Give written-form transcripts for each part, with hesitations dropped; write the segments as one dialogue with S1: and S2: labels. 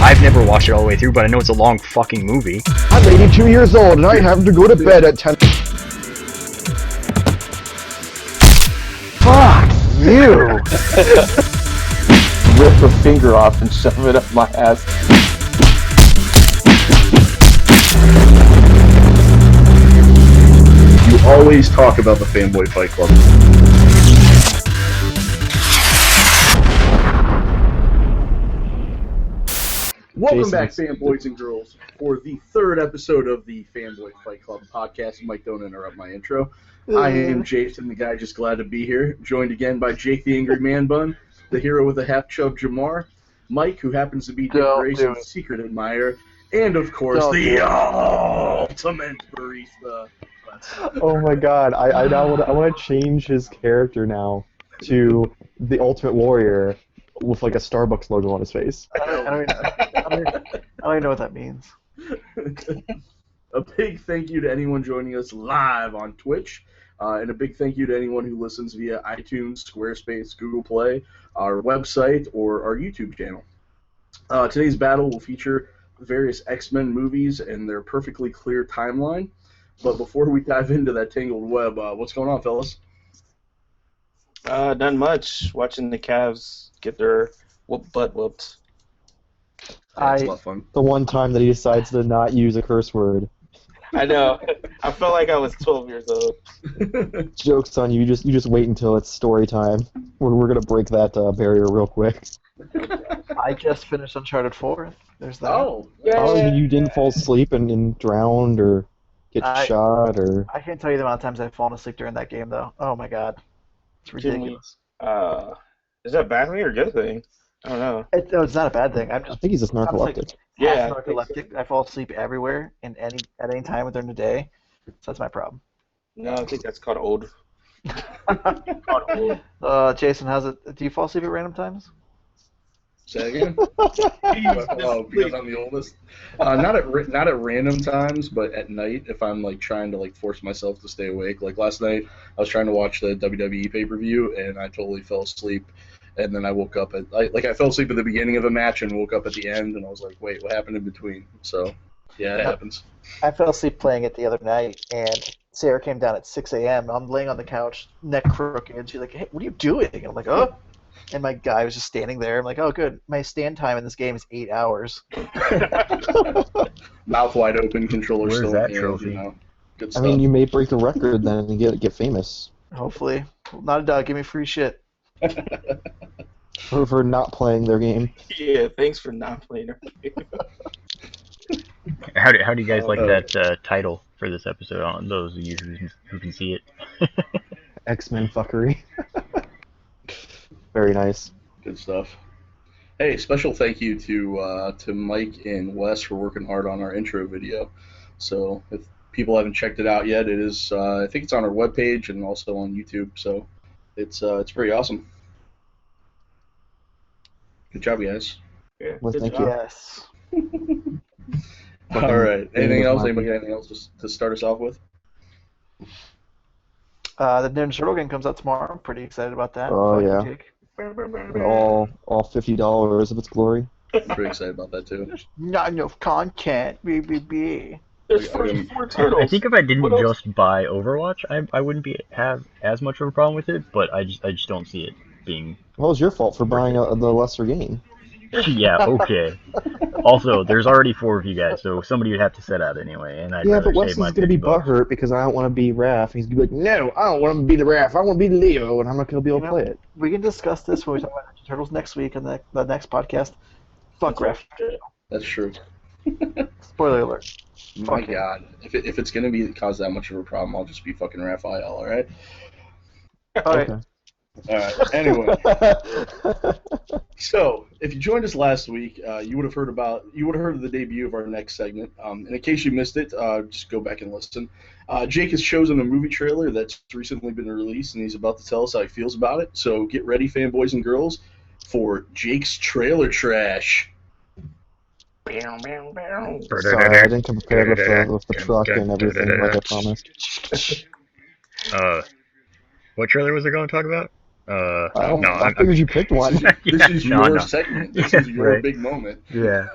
S1: I've never watched it all the way through, but I know it's a long fucking movie.
S2: I'm 82 years old and I have to go to bed at 10. Fuck you!
S3: Rip a finger off and shove it up my ass.
S4: You always talk about the Fanboy Fight Club. Welcome back, fanboys and girls, for the third episode of the Fanboy Fight Club podcast. Mike, don't interrupt my intro. I am Jason, the guy just glad to be here, joined again by Jake the Angry Man Bun, the hero with a half-chub Jamar, Mike, who happens to be Dick Grayson's secret admirer, and, of course, the ultimate barista.
S2: Oh my god, I want to change his character now to the Ultimate Warrior with like a Starbucks logo on his face.
S5: I don't even know what that means.
S4: A big thank you to anyone joining us live on Twitch, and a big thank you to anyone who listens via iTunes, Squarespace, Google Play, our website, or our YouTube channel. Today's battle will feature various X-Men movies and their perfectly clear timeline. But before we dive into that tangled web, what's going on, fellas?
S3: Not much. Watching the Cavs get their butt whooped.
S4: That's a lot of fun.
S2: The one time that he decides to not use a curse word.
S3: I know. I felt like I was 12 years old.
S2: Joke's on you. You just wait until it's story time. We're gonna break that barrier real quick.
S5: I just finished Uncharted 4. There's that.
S4: Oh,
S2: Oh, you didn't fall asleep and drowned or get shot or...
S5: I can't tell you the amount of times I've fallen asleep during that game, though. Oh my god. It's ridiculous.
S3: Is that a bad thing or a good thing? I don't know.
S5: It's not a bad thing.
S2: I think he's just narcoleptic.
S3: Yeah.
S5: Narcoleptic. I fall asleep everywhere and at any time during the day. So that's my problem.
S3: No, I think that's called old. Called old.
S5: Jason, how's it? Do you fall asleep at random times?
S4: Say again? Because I'm the oldest. Not at random times, but at night if I'm like trying to like force myself to stay awake. Like last night, I was trying to watch the WWE pay-per-view and I totally fell asleep. And then I woke up I fell asleep at the beginning of a match and woke up at the end, and I was like, wait, what happened in between? So yeah, it happens.
S5: I fell asleep playing it the other night, and Sarah came down at 6 a.m. I'm laying on the couch, neck crooked, and she's like, hey, what are you doing? And I'm like, oh. And my guy was just standing there. I'm like, oh, good. My stand time in this game is 8 hours.
S4: Mouth wide open, controller
S1: Where's
S4: still
S1: that
S4: in hand,
S1: trophy?
S4: you know. Good
S2: I
S4: stuff.
S2: mean, you may break the record then and get famous.
S5: Hopefully. Not a dog. Give me free shit.
S2: For not playing their game.
S3: Yeah, thanks for not playing our game.
S1: How do you guys like that title for this episode? On those of you who can see it.
S2: X-Men Fuckery. Very nice.
S4: Good stuff. Hey, special thank you to Mike and Wes for working hard on our intro video. So if people haven't checked it out yet, it is I think it's on our webpage and also on YouTube. So it's pretty awesome. Good job, guys.
S3: Yeah,
S2: Well,
S3: good
S2: thank
S3: job.
S5: Yes.
S4: All right. Anything else? Anybody got anything else to start us off with?
S5: The Ninja Turtle game comes out tomorrow. I'm pretty excited about that.
S2: Oh,
S5: Fuck you,
S2: yeah.
S5: Jake.
S2: All $50 of its glory.
S4: I'm pretty excited about that too.
S5: Not enough content. BBB.
S3: There's
S4: I mean,
S3: 44 turtles.
S1: I think if I didn't
S3: What else?
S1: just buy Overwatch, I wouldn't have as much of a problem with it. But I just don't see it being.
S2: Well, it was your fault for buying the lesser game.
S1: Yeah, okay. Also, there's already 4 of you guys, so somebody would have to set out anyway, and I'd
S2: Yeah,
S1: rather
S2: but Wes
S1: save
S2: is
S1: my
S2: going to be
S1: $50.
S2: butthurt because I don't want to be Raph. He's going to be like, no, I don't want to be the Raph. I want to be Leo, and I'm not going to be able to play it.
S5: We can discuss this when we talk about Ninja Turtles next week on the next podcast. Fuck ref.
S4: That's true.
S5: Spoiler alert.
S4: My
S5: Okay.
S4: God, if it's gonna cause that much of a problem, I'll just be fucking Raphael. All right.
S5: All right.
S2: Okay.
S4: All right. Anyway. So, if you joined us last week, you would have heard of the debut of our next segment. And in case you missed it, just go back and listen. Jake has chosen a movie trailer that's recently been released, and he's about to tell us how he feels about it. So get ready, fanboys and girls, for Jake's trailer trash.
S2: Sorry, I didn't come prepared with the truck and everything like I promised.
S1: What trailer was I going to talk about? No,
S2: I figured you picked one.
S4: This is
S1: no,
S4: your
S1: no.
S4: segment. This
S1: Yeah,
S4: is your
S1: right.
S4: big moment.
S1: Yeah.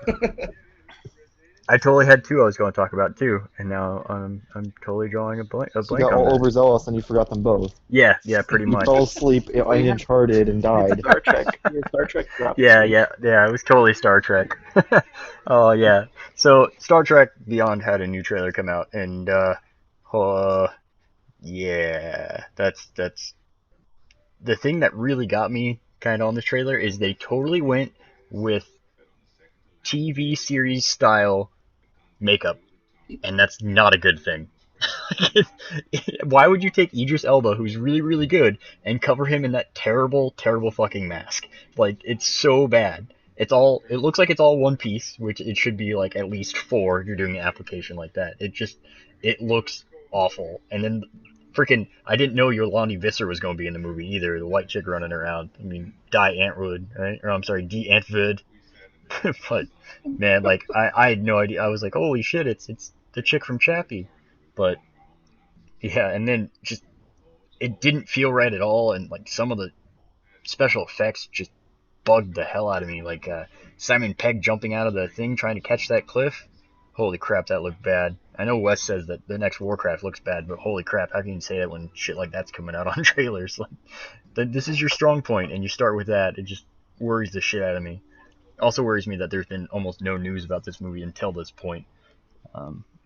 S1: I totally had two I was going to talk about too, and now I'm totally drawing a blank
S2: You
S1: on
S2: got all
S1: that.
S2: overzealous and you forgot them both.
S1: Yeah, pretty
S2: You
S1: much.
S2: fell asleep in Uncharted and died.
S5: Star Trek. Your Star Trek dropped.
S1: Yeah, it was totally Star Trek. Oh yeah. So Star Trek Beyond had a new trailer come out, and yeah, that's the thing that really got me kind of on this trailer is they totally went with TV series style makeup, and that's not a good thing. Why would you take Idris Elba, who's really, really good, and cover him in that terrible, terrible fucking mask? Like, it's so bad. It looks like it's all one piece, which it should be like at least four if you're doing an application like that. It looks awful. And then, freaking, I didn't know Yolandi Visser was going to be in the movie either, the white chick running around. I mean, Die Antwood, right? Or I'm sorry, Die Antwood. But, man, like, I had no idea. I was like, holy shit, it's the chick from Chappie. But, yeah, and then just it didn't feel right at all, and like some of the special effects just bugged the hell out of me. Like Simon Pegg jumping out of the thing trying to catch that cliff. Holy crap, that looked bad. I know Wes says that the next Warcraft looks bad, but holy crap, how can you say that when shit like that's coming out on trailers? Like, this is your strong point, and you start with that. It just worries the shit out of me. Also worries me that there's been almost no news about this movie until this point.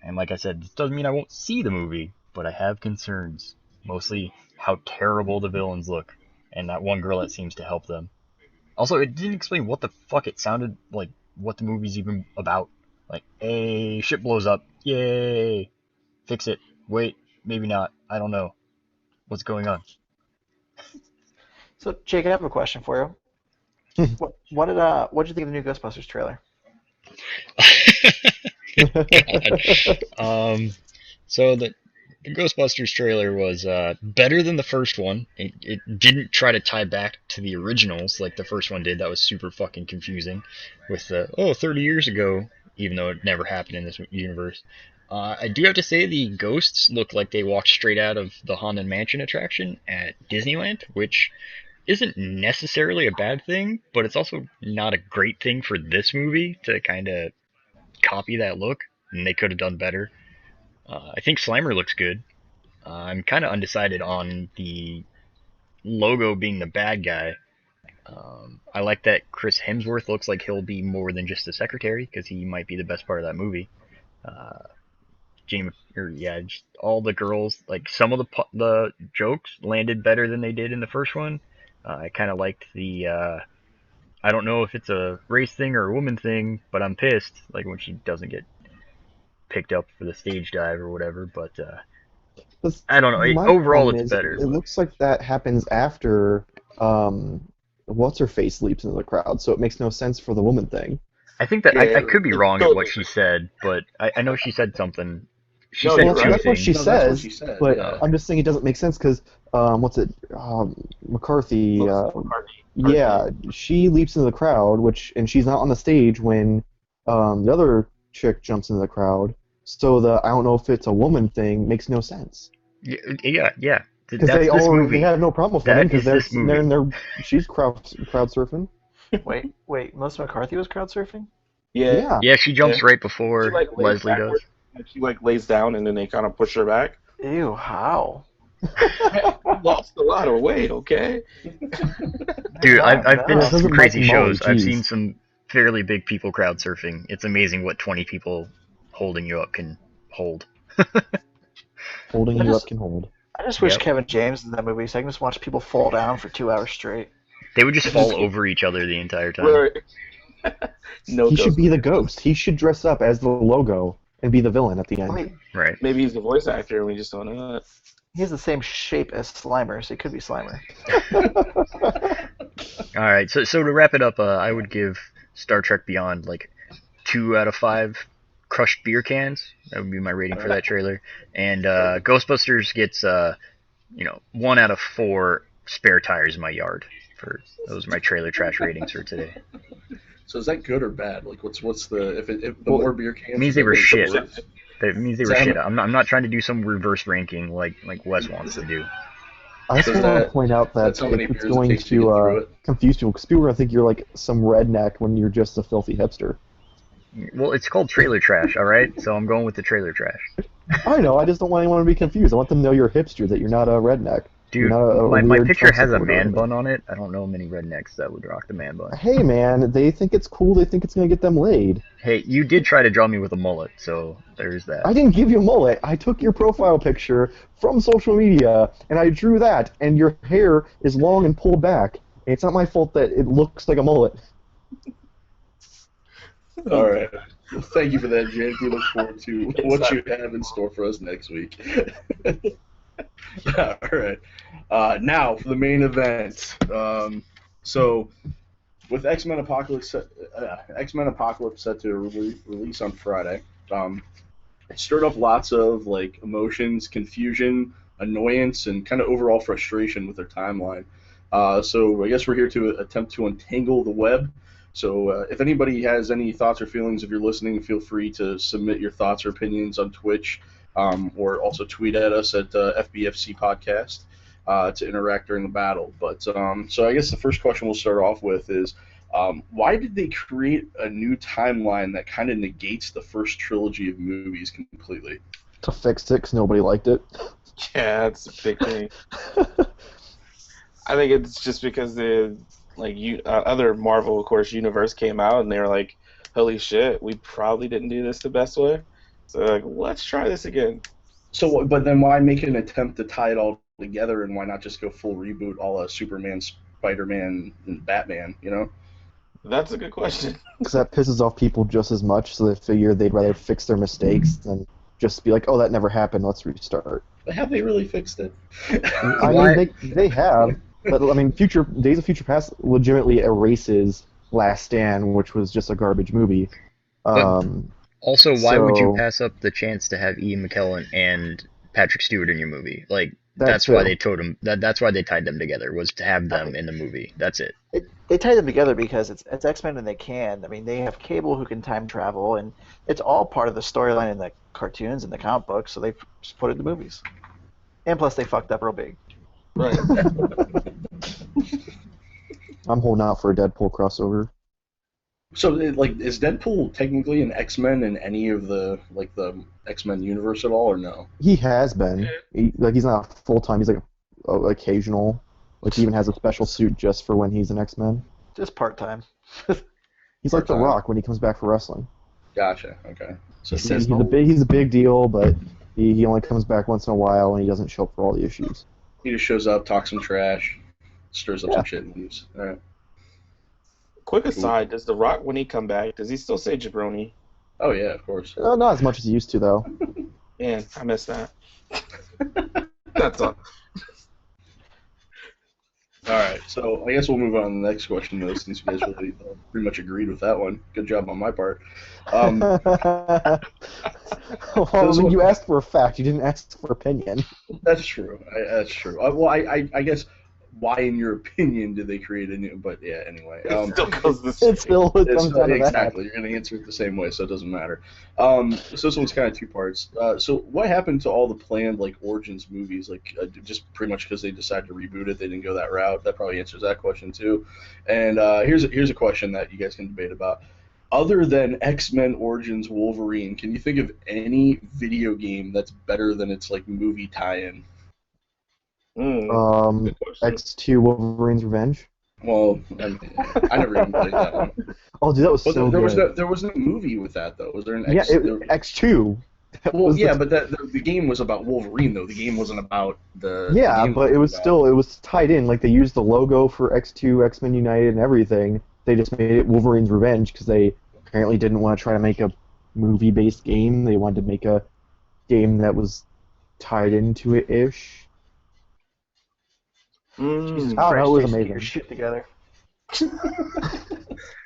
S1: And like I said, this doesn't mean I won't see the movie, but I have concerns. Mostly how terrible the villains look, and that one girl that seems to help them. Also, it didn't explain what the fuck it sounded like, what the movie's even about. Like, hey, shit blows up. Yay! Fix it. Wait, maybe not. I don't know. What's going on?
S5: So, Jake, I have a question for you. What did you think of the new Ghostbusters trailer?
S1: God. So the Ghostbusters trailer was better than the first one. It didn't try to tie back to the originals like the first one did. That was super fucking confusing with the 30 years ago, even though it never happened in this universe. I do have to say the ghosts look like they walked straight out of the Haunted Mansion attraction at Disneyland, which isn't necessarily a bad thing, but it's also not a great thing for this movie to kind of copy that look, and they could have done better. I think Slimer looks good. I'm kind of undecided on the logo being the bad guy. I like that Chris Hemsworth looks like he'll be more than just a secretary, because he might be the best part of that movie. Just all the girls, like some of the jokes landed better than they did in the first one. I kind of liked the I don't know if it's a race thing or a woman thing, but I'm pissed. Like when she doesn't get picked up for the stage dive or whatever. But I don't know.
S2: My
S1: Overall,
S2: problem
S1: it's
S2: is,
S1: better.
S2: It looks like that happens after what's her face leaps into the crowd, so it makes no sense for the woman thing.
S1: I think that
S3: Yeah,
S1: I could be
S3: it's
S1: wrght at
S3: totally
S1: what she said, but I know she said something. She
S3: No,
S1: said
S3: you're
S1: two
S3: right.
S2: That's what
S1: things.
S2: she
S4: No, that's what
S2: says,
S4: she said,
S2: but
S4: yeah.
S2: I'm just saying it doesn't make sense because what's it? McCarthy.
S3: McCarthy.
S2: Yeah, she leaps into the crowd, and she's not on the stage when the other chick jumps into the crowd. So I don't know if it's a woman thing makes no sense.
S1: Yeah.
S2: Because
S1: That's this movie.
S2: they have no problem with
S1: That
S2: women because
S1: is
S2: they're
S1: this
S2: sitting
S1: movie.
S2: there and she's crowd surfing.
S5: Wait, Melissa McCarthy was crowd surfing?
S4: Yeah.
S1: Yeah, she jumps right
S3: She
S1: before
S3: like lays
S1: Leslie does.
S3: backward. Like, she like lays down and then they kind of push her back.
S5: Ew, how?
S3: I lost a lot of weight, okay?
S1: Dude,
S5: No,
S1: I've been
S5: no.
S1: to
S2: It
S1: some
S2: doesn't
S1: crazy
S2: like Molly,
S1: shows. I've
S2: jeez.
S1: seen some fairly big people crowd surfing. It's amazing what 20 people holding you up can hold.
S2: Holding
S5: I
S2: you
S5: just-
S2: up can hold.
S5: I just wish
S1: Yep.
S5: Kevin James in that movie so I can just watch people fall down for 2 hours straight.
S1: They would just fall over each other the entire time.
S3: Where no
S2: He
S3: ghost.
S2: should be the ghost. He should dress up as the logo and be the villain at the
S5: I
S2: end.
S5: mean,
S1: Right.
S3: Maybe he's the voice actor and we just don't know that.
S5: he has the same shape as Slimer, so he could be Slimer.
S1: All right. So to wrap it up, I would give Star Trek Beyond like 2 out of 5 crushed beer cans. That would be my rating for that trailer. And Ghostbusters gets 1 out of 4 spare tires in my yard. Those are my trailer trash ratings for today.
S4: So is that good or bad? Like, what's the if the
S2: Well,
S4: more beer cans?
S1: It means they were
S4: is
S1: shit.
S4: the worse?
S1: That means they were
S4: Sam-
S1: shit. I'm not trying to do some reverse ranking like Wes wants to do.
S2: I just
S4: Does
S2: want to
S4: that
S2: point out that
S4: that's how many
S2: it's
S4: beers it
S2: going
S4: takes to get through
S2: to
S4: it?
S2: confuse people because people are going to think you're like some redneck when you're just a filthy hipster.
S1: Well, it's called trailer trash, all right? So I'm going with the trailer trash.
S2: I know. I just don't want anyone to be confused. I want them to know you're a hipster, that you're not a redneck. You're
S1: Dude,
S2: not a
S1: my
S2: weird
S1: picture
S2: Trump
S1: has a
S2: supporter or
S1: man
S2: anything.
S1: bun on it. I don't know many rednecks that would rock the man bun.
S2: Hey, man, they think it's cool. They think it's going to get them laid.
S1: Hey, you did try to draw me with a mullet, so there's that.
S2: I didn't give you a mullet. I took your profile picture from social media, and I drew that, and your hair is long and pulled back. And it's not my fault that it looks like a mullet.
S4: All right. Well, thank you for that, Jake. We look forward to what you have in store for us next week. All right. Now for the main event. So, with X-Men Apocalypse set to release on Friday, it stirred up lots of like emotions, confusion, annoyance, and kind of overall frustration with their timeline. So I guess we're here to attempt to untangle the web. So if anybody has any thoughts or feelings, if you're listening, feel free to submit your thoughts or opinions on Twitch, or also tweet at us at FBFC Podcast to interact during the battle. But so I guess the first question we'll start off with is, why did they create a new timeline that kind of negates the first trilogy of movies completely?
S2: To fix it, 'cause nobody liked it.
S3: Yeah, that's a big thing. I think it's just because the other Marvel, of course, universe came out and they were like, "Holy shit, we probably didn't do this the best way." So like, let's try this again.
S4: So, but then why make an attempt to tie it all together, and why not just go full reboot, all Superman, Spider-Man, and Batman? You know?
S3: That's a good question.
S2: Because that pisses off people just as much, so they figure they'd rather fix their mistakes than just be like, oh, that never happened, let's restart.
S4: But have they really fixed it?
S2: I mean, they have, but I mean, Days of Future Past legitimately erases Last Stand, which was just a garbage movie.
S1: Also, why would you
S2: so-
S1: pass up the chance to have Ian McKellen and Patrick Stewart in your movie? Like,
S2: That's
S1: why
S2: it.
S1: they told them that's why they tied them together, was to have them in the movie. That's it.
S5: They tie them together because it's X-Men and they can. I mean, they have Cable who can time travel, and it's all part of the storyline in the cartoons and the comic books, so they just put it in the movies. And plus, they fucked up real big.
S3: Right.
S2: I'm holding out for a Deadpool crossover.
S4: So, is Deadpool technically an X-Men in any of the X-Men universe at all, or no?
S2: He has been. He's not full time. He's like occasional. Like he even has a special suit just for when he's an X-Men.
S5: Just part-time.
S2: He's like The
S4: Part-time.
S2: Rock when he comes back for wrestling.
S4: Gotcha. Okay. So
S2: He's a big deal, but he only comes back once in a while and he doesn't show up for all the issues.
S4: he just shows up, talks some trash, stirs up
S2: Yeah.
S4: some shit, and leaves. All right.
S3: Quick aside, does The Rock, when he come back, does he still say jabroni?
S4: Oh yeah, of course.
S2: Not as much as he used to, though.
S3: Man, I missed that. That's all.
S4: All right, so I guess we'll move on to the next question, though, since you guys really pretty much agreed with that one. Good job on my part.
S2: Well, I mean, you asked for a fact. You didn't ask for opinion.
S4: That's true. That's true. Well, I guess why, in your opinion, did they create a new? But yeah, anyway.
S3: It still goes the same.
S2: It still comes
S4: It's,
S2: down to
S4: exactly. You're going to answer it the same way, so it doesn't matter. So this one's kind of two parts. So what happened to all the planned Origins movies? Just pretty much because they decided to reboot it, they didn't go that route. That probably answers that question too. And here's a question that you guys can debate about. Other than X-Men Origins Wolverine, can you think of any video game that's better than its movie tie-in?
S3: Good question.
S2: X2 Wolverine's Revenge.
S4: Well, I never even played that one.
S2: Oh, dude, that was
S4: Well,
S2: so good.
S4: there was no movie with that though. Was there an
S2: Yeah,
S4: X?
S2: X2. That
S4: Well,
S2: was
S4: yeah,
S2: the-
S4: but the game was about Wolverine though. The game wasn't about the.
S2: Yeah,
S4: the game
S2: but it was
S4: about-
S2: still tied in. Like they used the logo for X2, X-Men United, and everything. They just made it Wolverine's Revenge because they apparently didn't want to try to make a movie-based game. They wanted to make a game that was tied into it ish.
S5: Jesus
S2: Oh, that
S5: Christ,
S2: was
S5: Jason, get
S2: amazing.
S5: your shit together.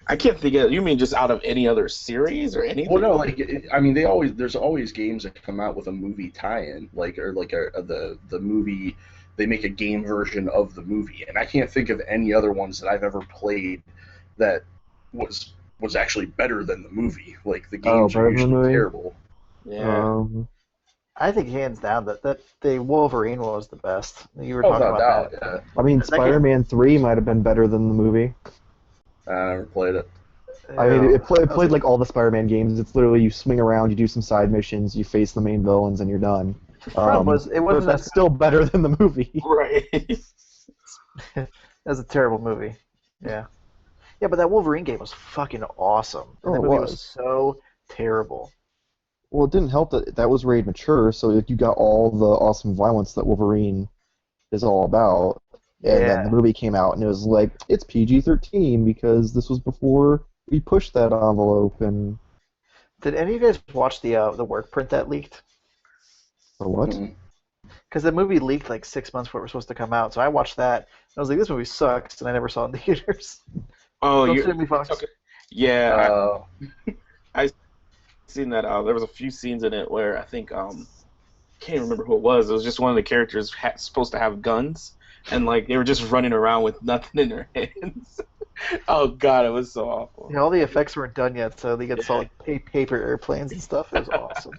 S3: I can't think of. You mean just out of any other series or anything?
S4: Well, no, I mean, there's always games that come out with a movie tie-in, the movie. They make a game version of the movie, and I can't think of any other ones that I've ever played that was actually better than the movie. Like the games
S2: better
S4: are
S2: than the
S4: usually
S2: movie?
S4: terrible.
S3: Yeah.
S5: I think hands down that the Wolverine was the best. You were
S4: Oh,
S5: talking
S4: without
S5: about
S4: doubt,
S5: that.
S4: yeah.
S2: I mean,
S5: That game-
S2: Spider-Man 3 might have been better than the movie.
S4: I never played it.
S2: I mean, it
S5: that was
S2: played like all the Spider-Man games. It's literally you swing around, you do some side missions, you face the main villains, and you're done.
S5: the problem was it
S2: But
S5: wasn't
S2: that's still better than the movie.
S3: Right.
S5: that was a terrible movie. Yeah. Yeah, but that Wolverine game was fucking awesome. And
S2: Oh,
S5: that
S2: it
S5: movie was
S2: was.
S5: so terrible.
S2: Well, it didn't help that that was rated mature, so like, you got all the awesome violence that Wolverine is all about. And then the
S5: Yeah.
S2: movie came out, and it was like, it's PG-13 because this was before we pushed that envelope. And
S5: Did any of you guys watch the work print that leaked?
S2: for what?
S4: Mm.
S5: Because the movie leaked like 6 months before it was supposed to come out. So I watched that. And I was like, this movie sucks, and I never saw it in theaters.
S3: Oh,
S5: Don't
S3: you.
S5: sue me, Fox.
S3: Okay. Yeah,
S4: Uh,
S3: seen that. There was a few scenes in it where I think can't remember who it was. It was just one of the characters supposed to have guns, and like they were just running around with nothing in their hands. Oh god, it was so awful.
S5: Yeah, all the effects weren't done yet, so they saw like paper airplanes and stuff. It was awesome.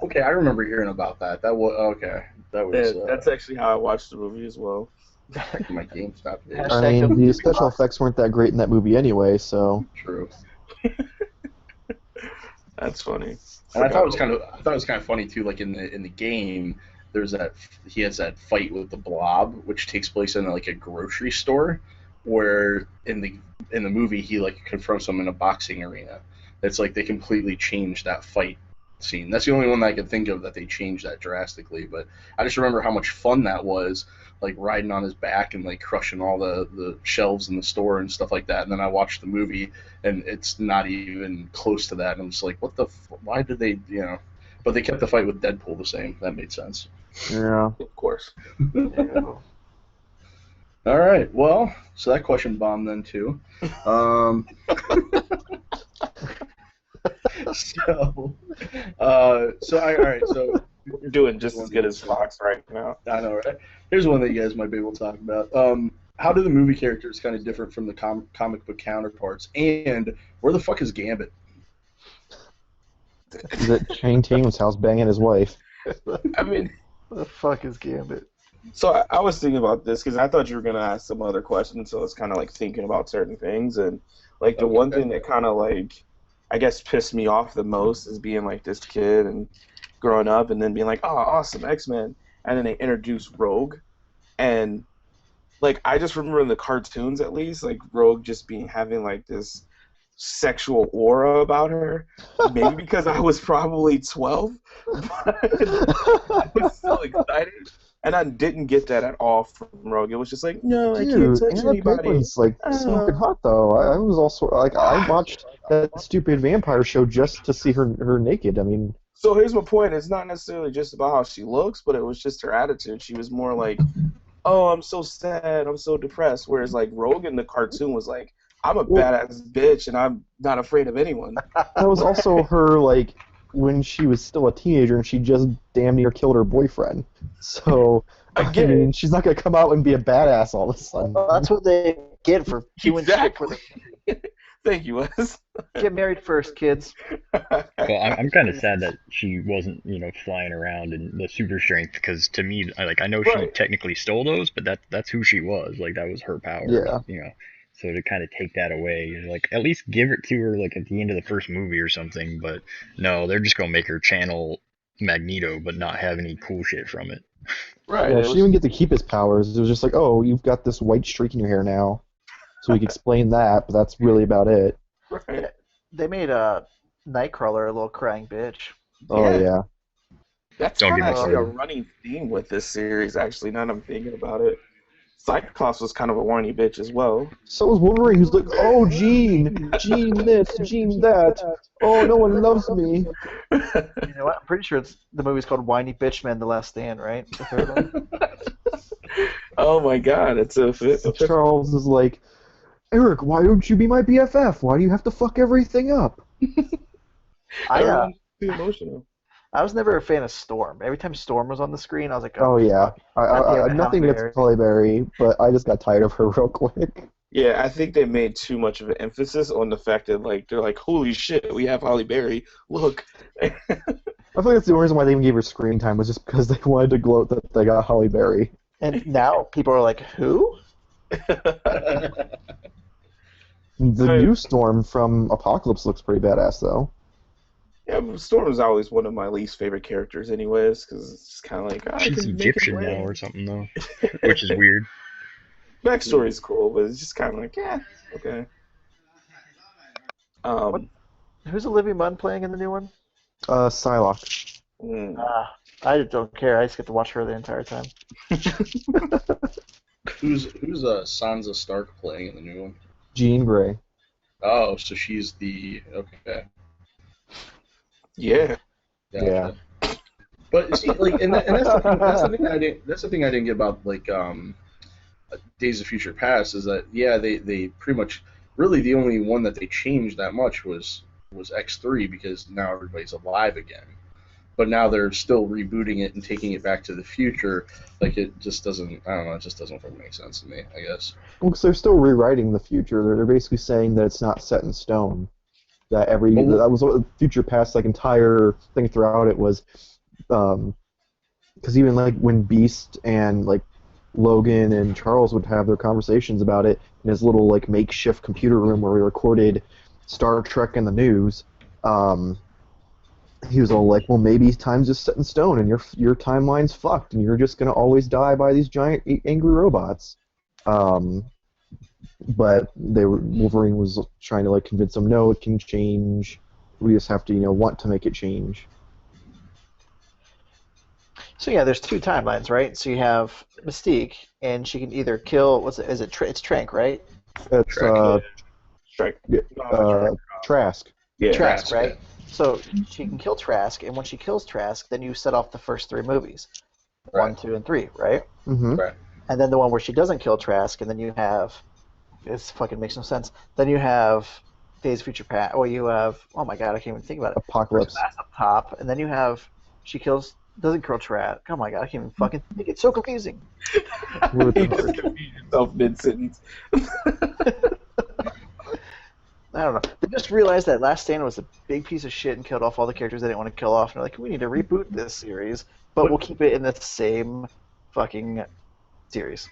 S4: okay, I remember hearing about that. That was okay. That was
S3: Yeah, that's actually how I watched the movie as well.
S4: my GameStop days.
S5: Hashtag
S2: I mean,
S5: don't
S2: the
S5: sue me,
S2: special
S5: Fox.
S2: effects weren't that great in that movie anyway, so...
S4: True.
S3: That's funny.
S4: And I thought it was kind of funny too. Like in the game, there's he has that fight with the Blob, which takes place in like a grocery store, where in the movie he like confronts him in a boxing arena. It's like they completely changed that fight scene. That's the only one that I can think of that they changed that drastically. But I just remember how much fun that was, like riding on his back and like crushing all the shelves in the store and stuff like that. And then I watched the movie, and it's not even close to that. And I'm just like, what the? Why did they? But they kept the fight with Deadpool the same. That made sense.
S2: Yeah.
S3: Of course.
S5: Ew.
S4: All right. Well, so that question bombed then too. So all right. So
S3: You're doing just as good as Fox right now.
S4: I know, right? Here's one that you guys might be able to talk about. How do the movie characters kind of differ from the comic book counterparts? And where the fuck is Gambit?
S2: Is it Shane Tatum's house banging his wife?
S3: I mean,
S5: What the fuck is Gambit?
S3: so I was thinking about this because I thought you were gonna ask some other questions, so I was kind of like thinking about certain things, and like the one thing that kind of like I guess pissed me off the most is being like this kid and growing up and then being like, oh, awesome, X-Men, and then they introduce Rogue, and like I just remember in the cartoons at least, like Rogue just having like this sexual aura about her. Maybe because I was probably 12, but I was so excited. And I didn't get that at all from Rogue. It was just like, no, I can't
S2: Dude,
S3: touch
S2: Anna
S3: anybody.
S2: Paquin's like smoking hot though. I was also like, I watched that stupid vampire show just to see her naked. I mean,
S3: So here's my point. It's not necessarily just about how she looks, but it was just her attitude. She was more like, oh, I'm so sad, I'm so depressed. Whereas like Rogue in the cartoon was like, I'm a badass bitch and I'm not afraid of anyone.
S2: that was also her like when she was still a teenager and she just damn near killed her boyfriend. So
S3: I get
S2: mean,
S3: it.
S2: she's not gonna come out and be a badass all of a sudden.
S5: Well, that's what they get for doing shit for
S3: Exactly. Thank you, Wes.
S5: Get married first, kids.
S1: Well, I'm kind of sad that she wasn't, flying around in the super strength because to me, I know she
S3: Right.
S1: technically stole those, but that's who she was. Like that was her power.
S2: Yeah.
S1: So to kind of take that away, like at least give it to her like at the end of the first movie or something. But no, they're just gonna make her channel Magneto, but not have any cool shit from it.
S3: Right.
S2: Yeah,
S3: it
S2: she
S3: was-
S2: didn't even get to keep his powers. It was just like, oh, you've got this white streak in your hair now. So we can explain that, but that's really about it.
S3: right.
S5: They made Nightcrawler a little crying bitch.
S2: Oh
S3: Yeah.
S2: yeah.
S3: That's
S1: Don't
S3: not
S1: get me
S3: actually a
S1: started.
S3: running theme with this series, actually, now that I'm thinking about it. Cyclops was kind of a whiny bitch as well.
S2: So was Wolverine, who's like, oh, Jean this, Jean that. Oh, no one loves me.
S5: You know what? I'm pretty sure the movie's called Whiny Bitch Man: The Last Stand, right? The third one.
S3: Oh my god, it's a fit.
S2: And Charles is like, Eric, why don't you be my BFF? Why do you have to fuck everything up?
S3: Everyone's too emotional.
S5: I was never a fan of Storm. Every time Storm was on the screen, I was like,
S2: Oh yeah.
S5: damn it,
S2: Nothing
S5: Halle
S2: against Halle Berry, but I just got tired of her real quick.
S3: Yeah, I think they made too much of an emphasis on the fact that like they're like, holy shit, we have Halle Berry. Look.
S2: I think that's the only reason why they even gave her screen time was just because they wanted to gloat that they got Halle Berry.
S5: And now people are like, who?
S2: The
S3: I-
S2: new Storm from Apocalypse looks pretty badass, though.
S3: Yeah, but Storm is always one of my least favorite characters, anyways, because it's just kind of like I
S1: She's
S3: can make it
S1: Egyptian now
S3: rain.
S1: or something though, which is weird.
S3: Backstory is cool, but it's just kind of like, yeah, okay. Um,
S5: Who's Olivia Munn playing in the new one?
S2: Psylocke.
S3: mm.
S5: I don't care. I just get to watch her the entire time.
S4: Who's Sansa Stark playing in the new one?
S2: Jean Grey.
S4: Oh, so she's the okay.
S3: Yeah.
S4: Gotcha. But see, like, and that's the thing I didn't get about like Days of Future Past is that they pretty much really the only one that they changed that much was X3 because now everybody's alive again. But now they're still rebooting it and taking it back to the future. Like it just doesn't. I don't know. It just doesn't fucking make sense to me. I guess.
S2: Well, because they're still rewriting the future. They're basically saying that it's not set in stone. That that was what Future Past like entire thing throughout it was, because even like when Beast and like Logan and Charles would have their conversations about it in his little like makeshift computer room where we recorded Star Trek and the news. He was all like, "Well, maybe time's just set in stone, and your timeline's fucked, and you're just gonna always die by these giant angry robots." But Wolverine was trying to like convince them, no, it can change. We just have to, want to make it change.
S5: So yeah, there's two timelines, right? So you have Mystique, and she can either kill. It's Trank, right?
S2: It's
S3: Strike.
S2: Trask.
S3: Yeah.
S5: Trask, right? So she can kill Trask, and when she kills Trask, then you set off the first three movies,
S4: Right.
S5: 1, 2, and 3, right?
S2: Mm-hmm.
S4: Right.
S5: And then the one where she doesn't kill Trask, and then you have, this fucking makes no sense. Then you have Days of Future Past. Or you have, oh my god, I can't even think about it.
S2: Apocalypse.
S5: That's up top, and then you have doesn't kill Trask. Oh my god, I can't even fucking think. It's so confusing.
S3: He just confused himself mid-sentence.
S5: I don't know. They just realized that Last Stand was a big piece of shit and killed off all the characters they didn't want to kill off. And they're like, we need to reboot this series, but we'll keep it in the same fucking series.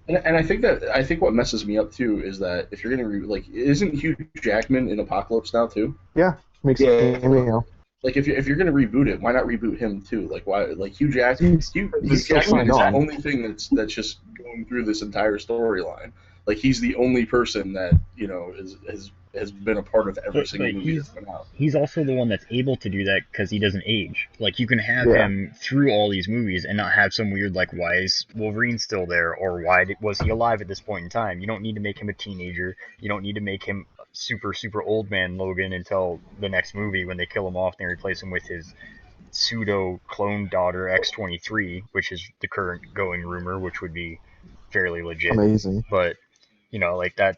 S4: And I think what messes me up too is that if you're gonna isn't Hugh Jackman in Apocalypse now too?
S2: Yeah, makes
S3: Yeah.
S2: a cameo.
S4: Like if you're gonna reboot it, why not reboot him too? Like why? Like Hugh Jackman.
S2: He's
S4: Hugh
S2: still
S4: Jackman
S2: signed
S4: is the
S2: on.
S4: only thing that's just going through this entire storyline. Like he's the only person that has been a part of every single movie that's been out.
S1: He's also the one that's able to do that because he doesn't age. Like you can have
S2: Yeah.
S1: him through all these movies and not have some weird like why is Wolverine still there or was he alive at this point in time? You don't need to make him a teenager. You don't need to make him super old man Logan until the next movie when they kill him off and they replace him with his pseudo clone daughter X-23, which is the current going rumor, which would be fairly legit.
S2: Amazing.
S1: But like that,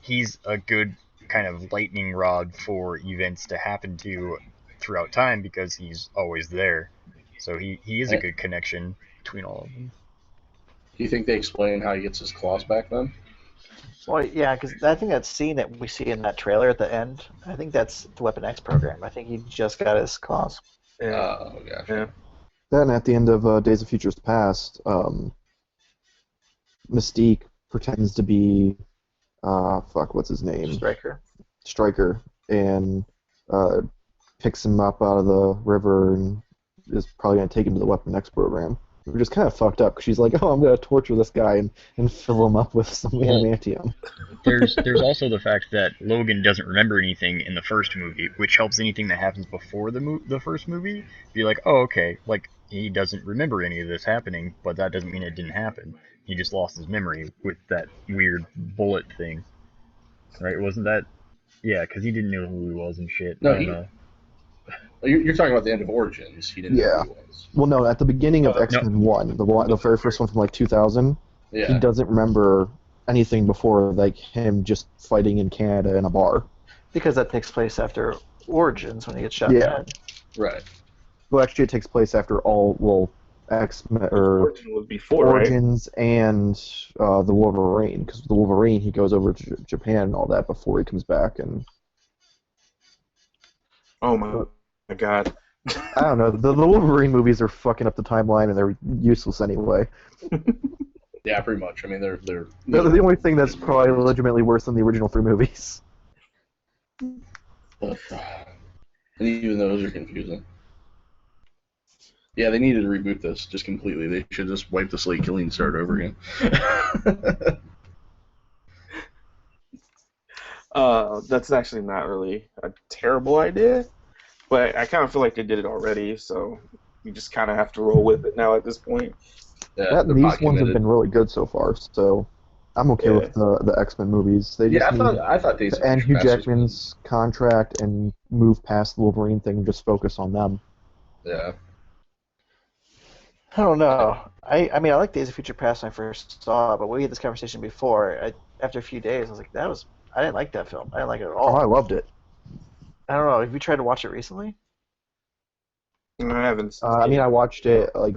S1: he's a good kind of lightning rod for events to happen to throughout time because he's always there. So he is a good connection between all of them.
S4: Do you think they explain how he gets his claws back then?
S5: Well, yeah, because I think that scene that we see in that trailer at the end, I think that's the Weapon X program. I think he just got his claws.
S3: Yeah.
S4: Oh gosh.
S3: Yeah.
S2: Then at the end of Days of Futures Past, Mystique pretends to be what's his name? Stryker, and picks him up out of the river and is probably going to take him to the Weapon X program. Which is kind of fucked up because she's like, oh, I'm going to torture this guy and fill him up with some adamantium.
S1: There's also the fact that Logan doesn't remember anything in the first movie, which helps anything that happens before the first movie be like, oh, okay, like he doesn't remember any of this happening, but that doesn't mean it didn't happen. He just lost his memory with that weird bullet thing, right? Wasn't that? Yeah, because he didn't know who he was and shit.
S4: No,
S1: I don't know.
S4: You're talking about the end of Origins. He didn't know who he was.
S2: Well, no, at the beginning of
S1: No.
S2: X-Men 1, the very first one from like 2000,
S4: Yeah.
S2: he doesn't remember anything before like him just fighting in Canada in a bar.
S5: Because that takes place after Origins when he gets shot
S2: Yeah.
S5: dead.
S4: Right.
S2: Well, actually, it takes place after X-Men or
S3: Origin was before, right?
S2: Origins and the Wolverine, because the Wolverine he goes over to Japan and all that before he comes back, and
S3: Oh my god.
S2: I don't know. The Wolverine movies are fucking up the timeline, and they're useless anyway.
S4: Yeah, pretty much. I mean, they're
S2: They're the only thing that's probably legitimately worse than the original 3 movies.
S4: and even those are confusing. Yeah, they needed to reboot this just completely. They should just wipe the slate clean and start over again.
S3: That's actually not really a terrible idea, but I kind of feel like they did it already, so you just kind of have to roll with it now at this point.
S4: Yeah, they're
S2: These
S4: pot
S2: ones have
S4: committed.
S2: been really good so far, so I'm okay with the X-Men movies. They
S4: Yeah,
S2: just need
S4: I thought Days of
S2: to end
S4: Future
S2: Hugh
S4: Past was
S2: Jackman's contract and move past the Wolverine thing and just focus on them.
S4: yeah.
S5: I don't know. I mean, I like Days of Future Past when I first saw it, but we had this conversation before. After a few days, I was like, I didn't like that film. I didn't like it at
S2: Oh, I
S5: all.
S2: loved it.
S5: I don't know. Have you tried to watch it recently?
S3: I haven't
S2: I
S3: seen
S2: mean, I
S3: it.
S2: watched it like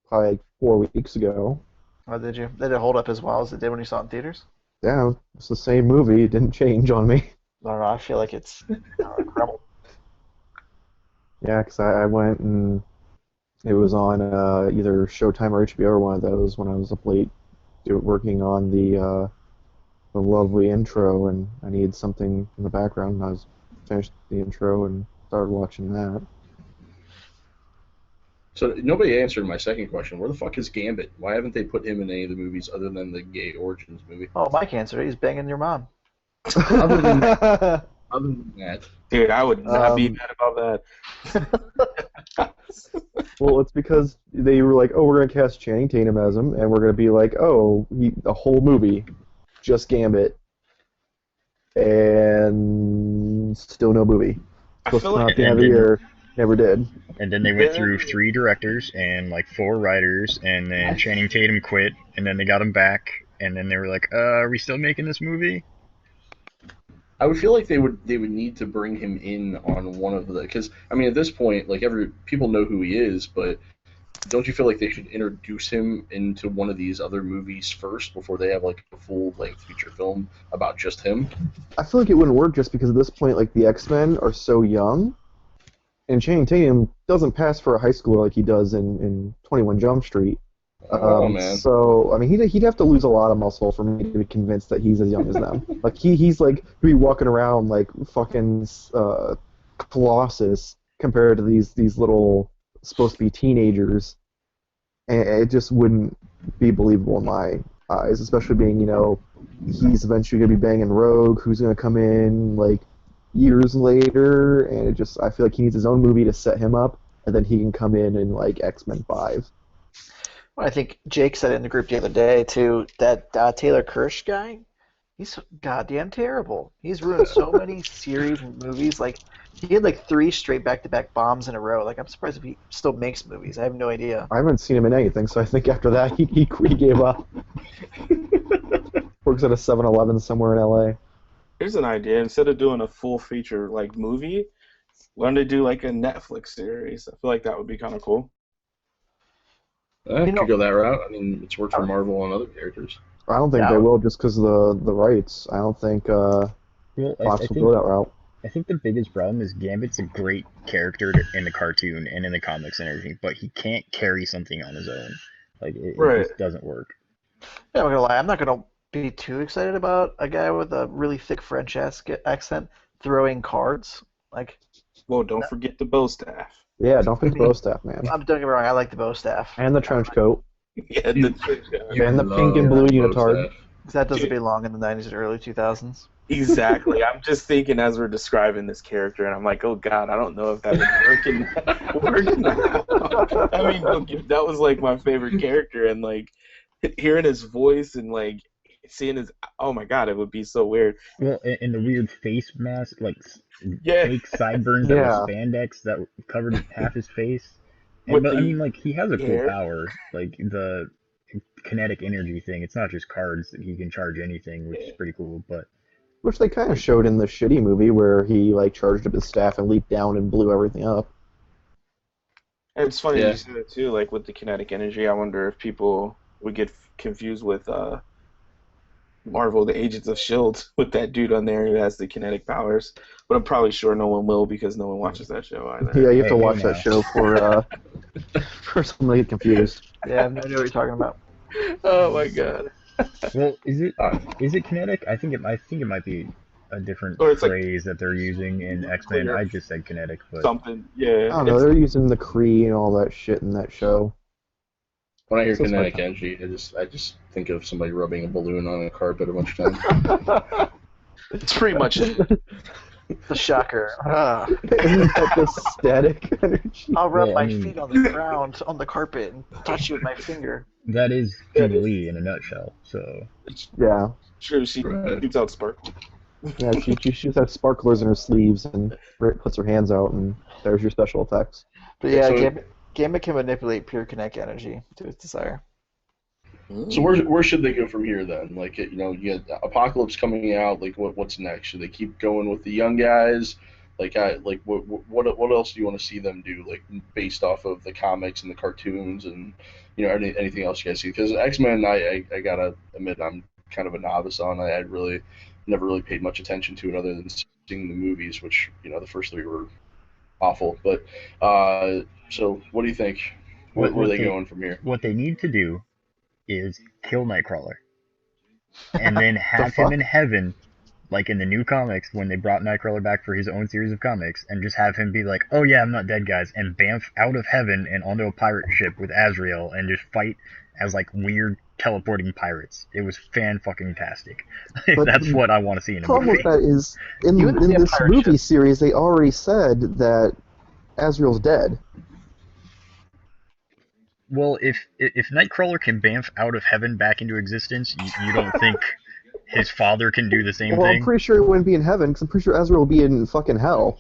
S2: probably like 4 weeks ago.
S5: Or did you? Did it hold up as well as it did when you saw it in theaters?
S2: Yeah, it's the same movie. It didn't change on me.
S5: I don't know. I feel like it's incredible.
S2: Yeah, because I went and it was on either Showtime or HBO or one of those when I was up late working on the lovely intro, and I needed something in the background. And I was finished the intro and started watching that.
S4: So nobody answered my second question. Where the fuck is Gambit? Why haven't they put him in any of the movies other than the Gay Origins movie?
S5: Oh, Mike answered it. He's banging your mom.
S4: Other than that,
S3: Dude, I would not be
S2: Um,
S3: mad about that.
S2: Well, it's because they were like, "Oh, we're gonna cast Channing Tatum as him, and we're gonna be like, oh, the whole movie, just Gambit, and still no movie.
S3: I
S2: Supposed to
S3: feel
S2: come out
S3: like
S2: at the end
S1: And
S2: of the
S1: then
S2: year, never did.
S1: and then they went through 3 directors and like 4 writers, and then Channing Tatum quit, and then they got him back, and then they were like, are we still making this movie?
S4: I would feel like they would need to bring him in on one of the because I mean at this point like every people know who he is, but don't you feel like they should introduce him into one of these other movies first before they have like a full length feature film about just him?
S2: I feel like it wouldn't work just because at this point, like the X-Men are so young, and Channing Tatum doesn't pass for a high schooler like he does in 21 Jump Street.
S4: Oh man,
S2: So I mean, he'd have to lose a lot of muscle for me to be convinced that he's as young as them. Like he's like he'd be walking around like fucking Colossus compared to these little supposed to be teenagers, and it just wouldn't be believable in my eyes, especially being he's eventually gonna be banging Rogue, who's gonna come in like years later, and I feel like he needs his own movie to set him up, and then he can come in like X-Men 5.
S5: Well, I think Jake said it in the group the other day too. That Taylor Kirsch guy, he's goddamn terrible. He's ruined so many series and movies. Like he had like 3 straight back-to-back bombs in a row. Like I'm surprised if he still makes movies. I have no idea.
S2: I haven't seen him in anything, so I think after that he gave up. Works at a 7-Eleven somewhere in LA.
S3: Here's an idea. Instead of doing a full feature like movie, why don't they do like a Netflix series? I feel like that would be kind of cool.
S4: could go that route. I mean, it's worked for Marvel and other characters.
S2: I don't think
S5: Yeah.
S2: they will just because of the rights. I don't think
S1: Well,
S2: Fox will go that route.
S1: I think the biggest problem is Gambit's a great character in the cartoon and in the comics and everything, but he can't carry something on his own. Like it
S3: Right.
S1: just doesn't work.
S5: Yeah, I'm not gonna lie. I'm not gonna be too excited about a guy with a really thick French accent throwing cards. Like,
S3: Well, don't forget the bow staff.
S2: Yeah, don't forget the bow staff, man.
S5: don't get me wrong. I like the bow staff.
S2: And the trench coat.
S3: Yeah,
S2: And the pink and blue unitard.
S5: That doesn't belong in the 90s and early 2000s.
S3: exactly. I'm just thinking as we're describing this character, and I'm like, oh god, I don't know if that would work in that. I mean, that was like my favorite character, and like hearing his voice and like seeing his, oh my god, it would be so weird.
S1: Well, and the weird face mask, like
S3: Yeah.
S1: fake sideburns that
S2: Yeah.
S1: were spandex that covered half his face.
S3: With
S1: But I
S3: the
S1: mean, like he has a cool
S3: hair.
S1: power, like the kinetic energy thing. It's not just cards that he can charge anything, which is pretty cool. But
S2: Which they kind of showed in the shitty movie where he like charged up his staff and leaped down and blew everything up.
S3: And it's funny
S4: Yeah.
S3: you said it too, like with the kinetic energy. I wonder if people would get confused with Marvel, the Agents of Shield, with that dude on there who has the kinetic powers. But I'm probably sure no one will because no one watches that show either.
S2: Yeah, you have to
S1: Hey
S2: watch that
S1: now.
S2: show for someone to get confused.
S5: Yeah, I have no idea what you're talking about.
S3: Oh my god!
S1: Well, is it
S4: Uh,
S1: is it kinetic? I think it might be a different
S3: Or it's like
S1: phrase that they're using in X-Men.
S3: nuclear
S1: I just said kinetic, but
S3: something. Yeah,
S2: I don't know. They're using the Kree and all that shit in that show.
S4: when I hear
S2: So it's
S4: kinetic
S2: like-
S4: energy, I just think of somebody rubbing a balloon on a carpet a bunch of times.
S3: it's pretty much it.
S5: The shocker. Ah.
S2: Isn't that the static energy?
S5: I'll rub
S1: Well,
S5: my
S1: I mean-
S5: feet on the ground, on the carpet, and touch you with my finger.
S1: that is Jubilee in a nutshell. So
S2: Yeah.
S3: Sure, she
S4: Right.
S3: shoots out spark.
S2: Yeah, she shoots out sparklers in her sleeves and puts her hands out, and there's your special effects.
S5: But yeah,
S4: So-
S5: Gambit can manipulate pure kinetic energy to its desire.
S4: So where should they go from here then? Like, you know, you get Apocalypse coming out. Like, what's next? Should they keep going with the young guys? Like, what else do you want to see them do? Like, based off of the comics and the cartoons and anything else you guys see? Because X-Men, I gotta admit, I'm kind of a novice on. I really never really paid much attention to it other than seeing the movies, which the first three were awful. But so what do you think? Where are they going from here?
S1: what they need to do is kill Nightcrawler, and then have him
S2: fuck?
S1: in heaven, like in the new comics when they brought Nightcrawler back for his own series of comics, and just have him be like, "Oh yeah, I'm not dead, guys," and bamf out of heaven and onto a pirate ship with Azrael and just fight as like weird teleporting pirates. It was fan-fucking-tastic.
S2: But
S1: That's
S2: the
S1: what I want to see in
S2: The
S1: a
S2: problem
S1: movie.
S2: with that is, in
S5: You wouldn't see a
S2: this
S5: pirate
S2: movie
S5: ship.
S2: series, they already said that Azrael's dead.
S1: Well, if Nightcrawler can bamf out of heaven back into existence, you don't think his father can do the same
S2: Well, I'm
S1: thing?
S2: pretty sure he wouldn't be in heaven, because I'm pretty sure Azrael will be in fucking hell.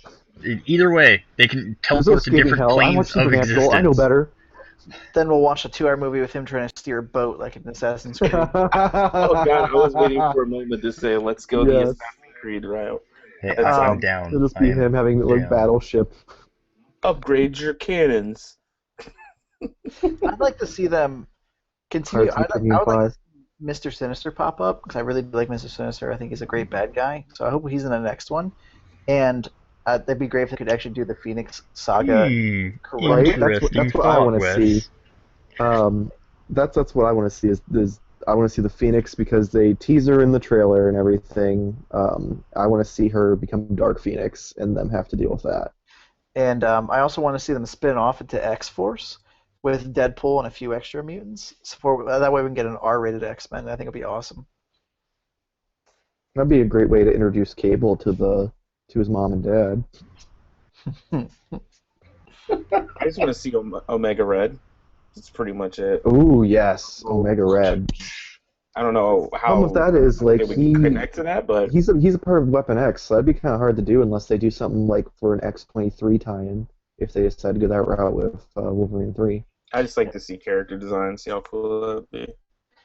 S1: Either way, they can
S2: There's no
S1: teleport to
S2: escaping
S1: different
S2: hell. I watch
S1: planes of
S2: Supernatural.
S1: existence.
S2: I know better.
S5: Then we'll watch a 2-hour movie with him trying to steer a boat like in Assassin's Creed.
S3: Oh god, I was waiting for a moment to say, "Let's go the
S2: Yes.
S3: Assassin's Creed route."
S1: Hey,
S3: That's
S1: I'm
S3: fine.
S1: down.
S2: It'll just
S1: I
S2: be
S1: am
S2: him having like
S1: down.
S2: battleship.
S3: Upgrade your cannons.
S5: I'd like to see them continue.
S2: Pirates of the
S5: I would like
S2: Caribbean
S5: to see Mr. Sinister pop up because I really do like Mr. Sinister. I think he's a great bad guy. So I hope he's in the next one. And that'd be great if they could actually do the Phoenix Saga.
S2: Right?
S1: Interesting
S2: That's what I want to
S1: thought,
S2: see.
S1: Wes.
S2: That's what I want to see is I want to see the Phoenix because they tease her in the trailer and everything. I want to see her become Dark Phoenix and them have to deal with that.
S5: And I also want to see them spin off into X-Force with Deadpool and a few extra mutants. So that way we can get an R-rated X-Men. I think it'd be awesome.
S2: That'd be a great way to introduce Cable to his mom and dad.
S3: I just want to see Omega Red. That's pretty much it.
S2: Ooh, yes, Omega Red.
S3: I don't know how
S2: Problem with that is like
S3: we can connect to that, but
S2: he's a part of Weapon X, so that'd be kind of hard to do unless they do something like for an X-23 tie-in. If they decide to go that route with Wolverine 3.
S3: I just like to see character design, see how cool that would be.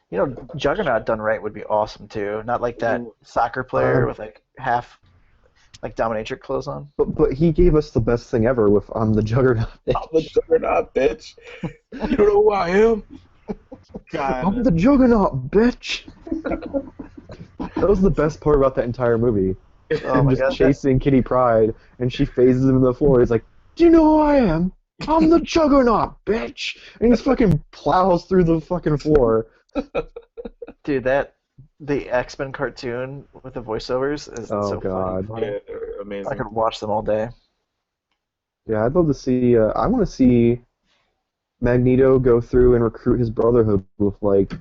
S5: You know, Juggernaut done right would be awesome too. Not like that soccer player with like half like dominatrix clothes on.
S2: But he gave us the best thing ever with I'm the Juggernaut.
S3: I'm the Juggernaut, bitch. You don't know who I am?
S2: I'm
S3: God.
S2: the Juggernaut, bitch. That was the best part about that entire movie.
S5: Oh
S2: Him
S5: my
S2: just
S5: god.
S2: chasing Kitty Pryde, and she phases him to the floor. He's like, "Do you know who I am? I'm the Juggernaut, bitch!" And he just fucking plows through the fucking floor.
S5: Dude, the X-Men cartoon with the voiceovers is
S2: Oh,
S5: so
S2: God.
S5: funny.
S3: Yeah, they're amazing.
S5: I could watch them all day.
S2: Yeah, I'd love to see. I want to see Magneto go through and recruit his Brotherhood with like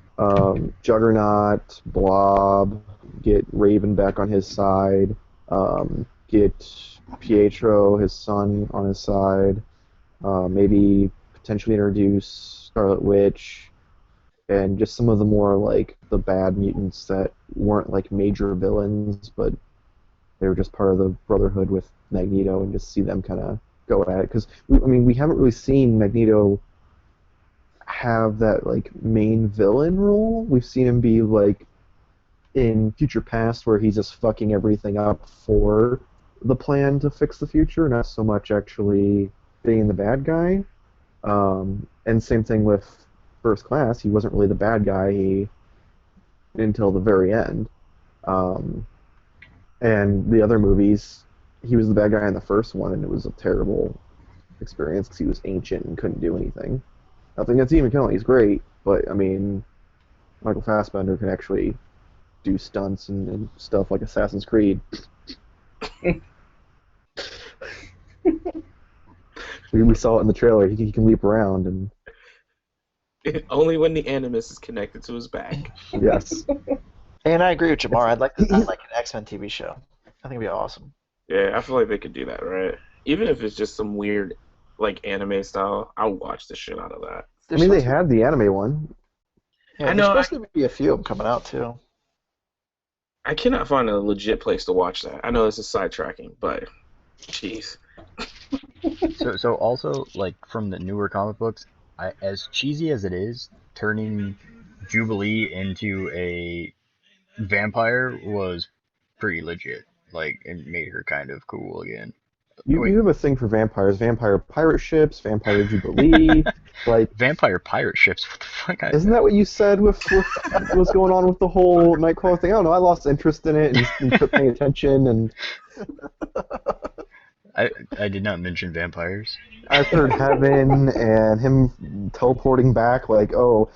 S2: Juggernaut, Blob, get Raven back on his side, get Pietro, his son, on his side, maybe potentially introduce Scarlet Witch, and just some of the more like the bad mutants that weren't like major villains, but they were just part of the Brotherhood with Magneto, and just see them kind of go at it. Because we haven't really seen Magneto have that like main villain role. We've seen him be like in Future Past where he's just fucking everything up for the plan to fix the future, not so much actually being the bad guy. And same thing with First Class. He wasn't really the bad guy. He until the very end. Um, and the other movies, he was the bad guy in the first one, and it was a terrible experience because he was ancient and couldn't do anything. Nothing against Ian McKellen, he's great, but I mean, Michael Fassbender can actually do stunts and stuff like Assassin's Creed. We saw it in the trailer. He can leap around, and
S3: Only when the animus is connected to his back.
S2: yes.
S5: And I agree with Jamar. I'd like an X-Men TV show. I think it'd be awesome.
S3: Yeah, I feel like they could do that, right? Even if it's just some weird, like, anime style, I'll watch the shit out of that.
S2: I mean, they had the anime one.
S5: Yeah,
S3: I know,
S5: there's supposed to be a few of them coming out, too.
S3: I cannot find a legit place to watch that. I know this is sidetracking, but jeez.
S1: So also, like, from the newer comic books, as cheesy as it is, turning Jubilee into a vampire was pretty legit. Like, it made her kind of cool again.
S2: You
S1: Wait,
S2: have a thing for vampires, vampire pirate ships, vampire Jubilee. Like,
S1: vampire pirate ships? What the fuck?
S2: isn't that what you said with what's going on with the whole Nightcrawler thing? I don't know. I lost interest in it and quit paying attention. And
S1: I did not mention vampires.
S2: I've heard heaven and him teleporting back. Like, oh,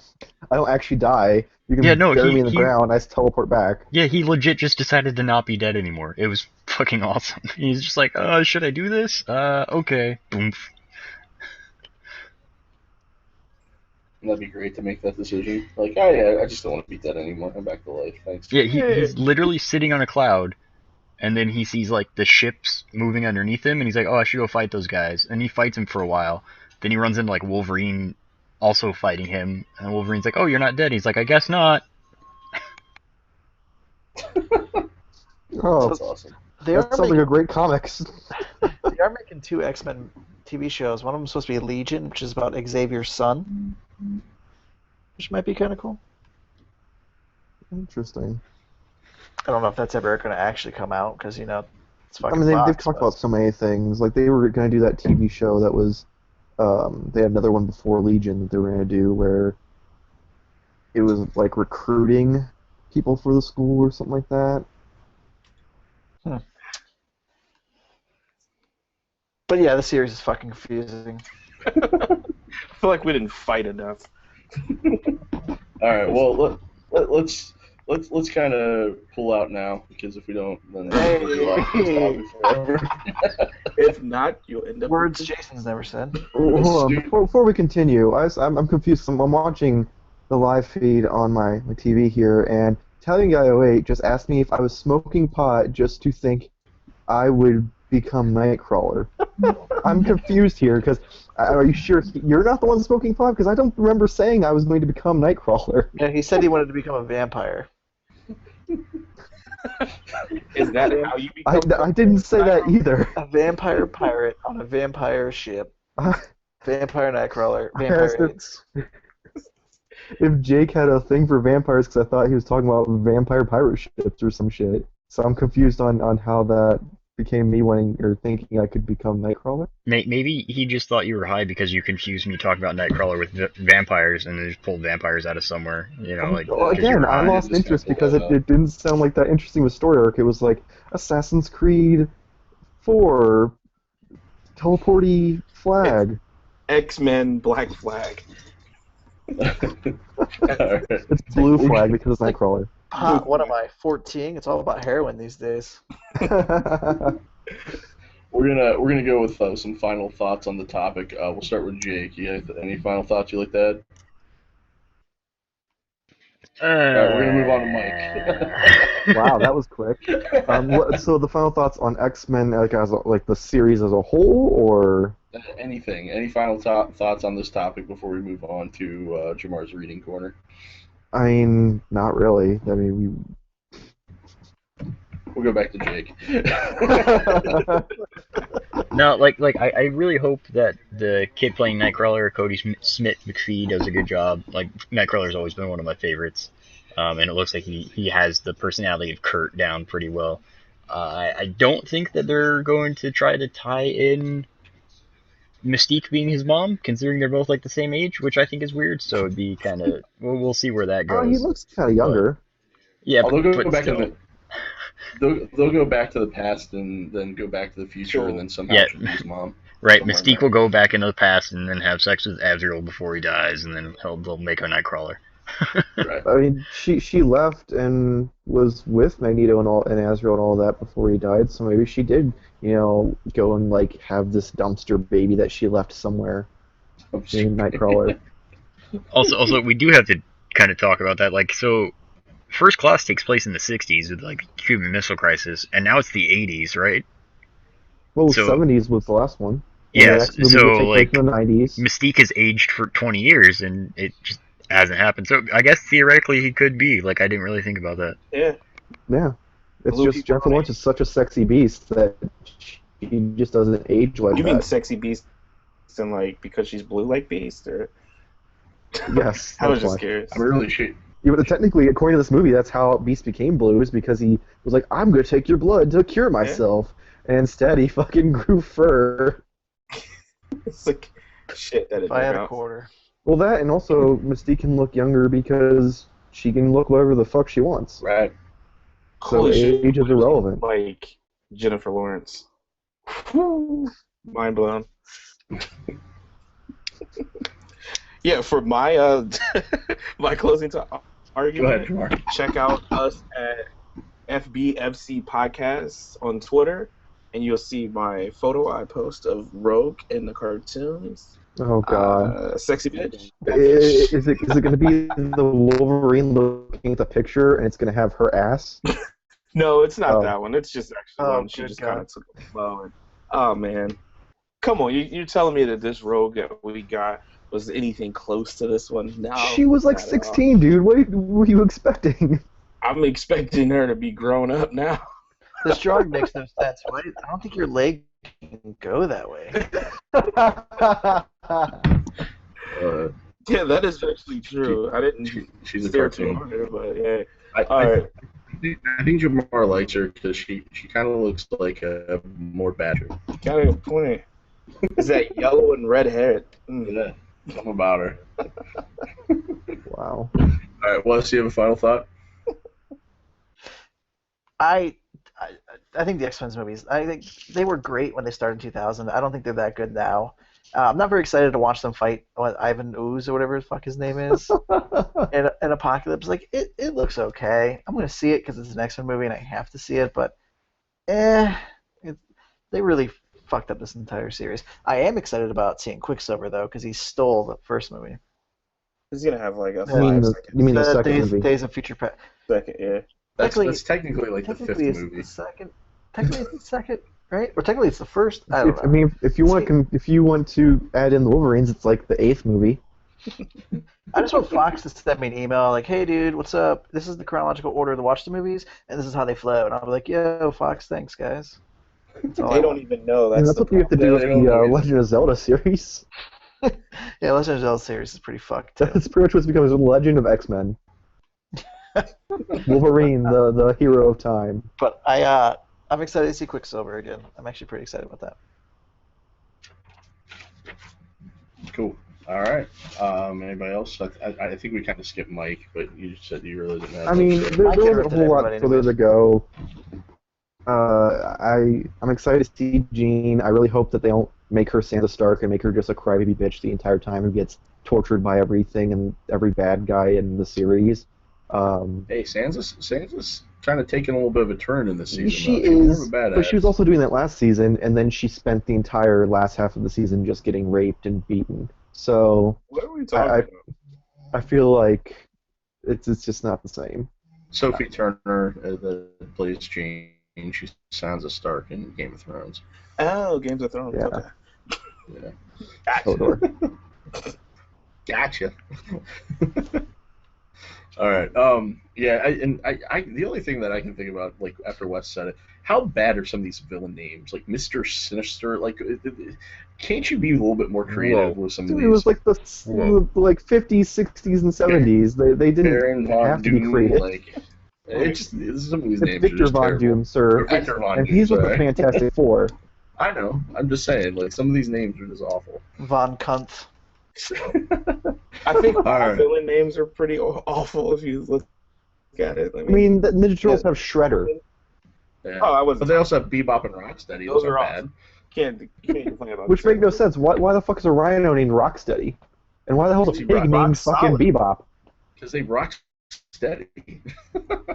S2: I don't actually die. You can bury me in the ground. I just teleport back.
S1: Yeah, he legit just decided to not be dead anymore. It was fucking awesome. He's just like, should I do this? Okay. Boom.
S4: That'd be great to make that decision. Like, oh yeah, I just don't want to be dead anymore. I'm back to life. Thanks.
S1: Yeah, he's literally sitting on a cloud, and then he sees, like, the ships moving underneath him, and he's like, oh, I should go fight those guys. And he fights him for a while. Then he runs into, like, Wolverine also fighting him, and Wolverine's like, oh, you're not dead. He's like, I guess not.
S2: Oh,
S4: That's awesome.
S2: That sounds like a great comics.
S5: They are making 2 X-Men TV shows. One of them is supposed to be Legion, which is about Xavier's son, which might be kind of cool.
S2: Interesting.
S5: I don't know if that's ever going to actually come out because, you know, it's fucking
S2: I mean,
S5: Fox,
S2: they've talked about so many things. Like, they were going to do that TV show that was, they had another one before Legion that they were going to do where it was, like, recruiting people for the school or something like that.
S5: But yeah, the series is fucking confusing.
S3: I feel like we didn't fight enough.
S4: All right. Well, let's kind of pull out now because if we don't, then we'll be locked in this topic forever.
S3: If not, you'll end up.
S5: Words Jason's never said.
S2: Hold on, before we continue, I'm confused. I'm watching the live feed on my TV here, and Italian Guy 08 just asked me if I was smoking pot just to think I would become Nightcrawler. I'm confused here, because are you sure you're not the one smoking pot? Because I don't remember saying I was going to become Nightcrawler.
S5: Yeah, he said he wanted to become a vampire.
S3: Is that how you become?
S2: I didn't say that either.
S5: A vampire pirate on a vampire ship. Vampire Nightcrawler.
S2: I asked
S5: Vampire
S2: if Jake had a thing for vampires, because I thought he was talking about vampire pirate ships or some shit. So I'm confused on how that became me wanting or thinking I could become Nightcrawler.
S1: Maybe he just thought you were high because you confused me talking about Nightcrawler with vampires and then just pulled vampires out of somewhere. You know, like.
S2: Well, again, I lost interest because it didn't sound like that interesting with story arc. It was like Assassin's Creed 4, teleporty flag.
S3: X-Men Black Flag.
S2: It's blue flag because it's Nightcrawler.
S5: What am I, 14? It's all about heroin these days.
S4: We're gonna go with some final thoughts on the topic. We'll start with Jake. You have any final thoughts you like to add? All right, we're gonna move on to Mike.
S2: Wow, that was quick. So the final thoughts on X-Men, like the series as a whole, or
S4: anything? Any final thoughts on this topic before we move on to Jamar's reading corner?
S2: I mean, not really. I mean,
S4: We'll go back to Jake.
S1: No, I really hope that the kid playing Nightcrawler, Cody Smith McPhee, does a good job. Like, Nightcrawler's always been one of my favorites, and it looks like he has the personality of Kurt down pretty well. I don't think that they're going to try to tie in Mystique being his mom, considering they're both like the same age, which I think is weird. So it'd be kind of we'll see where that goes.
S2: he looks kind of younger.
S1: Yeah,
S4: They'll go
S1: but
S4: back
S1: still.
S4: in they'll go back to the past and then go back to the future and then somehow
S1: Yeah,
S4: she'll be his mom.
S1: right.
S4: Something like
S1: Mystique
S4: that.
S1: will go back into the past and then have sex with Azrael before he dies, and then they'll make a Nightcrawler.
S4: Right.
S2: I mean, she left and was with Magneto and Azrael and all that before he died. So maybe she did, go and like have this dumpster baby that she left somewhere named Nightcrawler.
S1: Also, we do have to kind of talk about that. Like, so First Class takes place in the '60s with like Cuban Missile Crisis, and now it's the '80s, right?
S2: Well, the
S1: So
S2: 70s was the last one, and the
S1: yes,
S2: next movie would
S1: so
S2: take place
S1: like
S2: in the 90s.
S1: Mystique has aged for 20 years, and it just hasn't happened. So I guess theoretically he could be. Like, I didn't really think about that.
S3: Yeah.
S2: Yeah, it's
S3: Blue
S2: just
S3: people
S2: Jennifer
S3: don't
S2: Lawrence is such a sexy beast that she just doesn't age like
S3: You mean
S2: that.
S3: sexy beast and like because she's blue like beast or
S2: Yes,
S3: I was
S2: that's
S3: just
S2: why.
S3: curious.
S4: I'm really shit.
S2: Yeah, but technically, according to this movie, that's how Beast became blue, is because he was like, I'm going to take your blood to cure myself. And instead, he fucking grew fur.
S3: It's like shit that it
S5: If I had a
S3: out.
S5: quarter.
S2: Well, that, and also, Mystique can look younger because she can look whatever the fuck she wants.
S4: Right.
S2: So
S3: Holy shit,
S2: age is irrelevant.
S3: like Jennifer Lawrence. Whew. Mind blown. Yeah, for my my closing argument.
S4: Go ahead, Kumar.
S3: Check out us at FBFC Podcast on Twitter, and you'll see my photo I post of Rogue in the cartoons.
S2: Oh, God.
S3: Sexy bitch.
S2: Is it going to be the Wolverine looking at the picture, and it's going to have her ass?
S3: No, it's not
S2: Oh.
S3: that one. It's just actually
S5: Oh,
S3: one. She
S5: good
S3: just
S5: God.
S3: kind of took it slow. And, oh, man. Come on. You're telling me that this Rogue that we got was anything close to this one? No.
S2: She was like
S3: not at all.
S2: 16, dude. What were you expecting?
S3: I'm expecting her to be grown up now.
S5: This drawing makes no sense. Why? I don't think your leg can go that way.
S3: Yeah, that is actually true. I didn't
S4: She's a
S3: stare too
S4: cartoon.
S3: hard, but yeah.
S4: I,
S3: All
S4: I,
S3: right.
S4: I think Jamar likes her because she kind of looks like a more badger.
S3: Got a good point. Is that yellow and red hair?
S4: Yeah, something about her.
S2: Wow.
S4: All right, Wes, do you have a final thought?
S5: I think the X-Men movies, I think they were great when they started in 2000. I don't think they're that good now. I'm not very excited to watch them fight Ivan Ooze or whatever the fuck his name is in Apocalypse. Like, it looks okay. I'm going to see it because it's an X-Men movie and I have to see it, but they really fucked up this entire series. I am excited about seeing Quicksilver, though, because he stole the first movie.
S3: He's gonna have like a
S2: You mean
S3: 5
S2: the,
S3: second.
S2: you mean the second
S5: Days,
S2: movie?
S5: Days of Future Past.
S3: Second, yeah.
S4: That's
S5: Technically-
S4: technically like the fifth
S5: Technically, it's
S4: movie.
S5: the second. Technically, it's the second, right? Or technically, it's the first. I don't know.
S2: I mean, if you want to add in the Wolverines, it's like the 8th movie.
S5: I just want Fox to send me an email like, "Hey, dude, what's up? This is the chronological order to watch the movies, and this is how they flow." And I'll be like, "Yo, Fox, thanks, guys." That's all I
S3: They don't
S5: want.
S3: even know.
S2: And
S3: That's
S2: that's
S3: the
S2: what you have to do with
S4: They don't
S2: the
S4: know either.
S2: Legend of Zelda series.
S5: Yeah, Legend of Zelda series is pretty fucked. Too.
S2: That's pretty much what's become the Legend of X-Men. Wolverine, the hero of time.
S5: But I'm excited to see Quicksilver again. I'm actually pretty excited about that.
S4: Cool. All right. Anybody else? I think we kind of skipped Mike, but you said you really didn't have
S2: I mean,
S4: much, so-
S2: there
S5: I can't
S2: wasn't a
S5: remember
S2: whole lot
S5: everybody
S2: further to go. I'm excited to see Jean. I really hope that they don't make her Sansa Stark and make her just a crybaby bitch the entire time who gets tortured by everything and every bad guy in the series.
S4: Hey, Sansa's kind of taking a little bit of a turn in this season.
S2: She
S4: though. She's more
S2: is,
S4: of a badass.
S2: but she was also doing that last season, and then she spent the entire last half of the season just getting raped and beaten. So
S3: What are we talking about?
S2: I feel like it's just not the same.
S4: Sophie Turner that plays Jane. She Sansa Stark in Game of Thrones.
S3: Oh, Games of Thrones.
S2: Yeah.
S3: Okay.
S4: Yeah.
S3: Gotcha.
S2: Hodor.
S4: Gotcha. All right. Yeah. I the only thing that I can think about, like after Wes said it, how bad are some of these villain names, like Mr. Sinister? Like, can't you be a little bit more creative with some of
S2: Dude,
S4: these?
S2: it was like the
S1: Whoa.
S2: like 50s, 60s, and 70s. They
S4: Baron
S2: didn't
S4: Von
S2: have to be
S4: Doom,
S2: creative.
S4: like some of these
S2: It's
S4: names
S2: Victor
S4: are just
S2: Von
S4: terrible.
S2: Doom, sir,
S4: Or Victor Von
S2: and
S4: Doom,
S2: he's with the
S4: sorry.
S2: Fantastic Four.
S4: I know. I'm just saying, like some of these names are just awful.
S5: Von Kuntz.
S3: I think all
S4: Alright.
S3: villain names are pretty awful if you look at it.
S2: I mean, the Ninja Turtles have Shredder.
S4: Yeah.
S3: Oh, I wasn't.
S4: But they also have Bebop and Rocksteady. Those
S3: Those are
S4: aren't bad.
S3: awesome. Can't complain about
S2: Which
S3: that.
S2: make no sense. Why the fuck is a Rhino named Rocksteady? And why the hell is a
S4: Because
S2: pig
S4: he
S2: named
S3: rocks
S2: fucking
S3: solid.
S2: Bebop?
S4: Because they rock steady.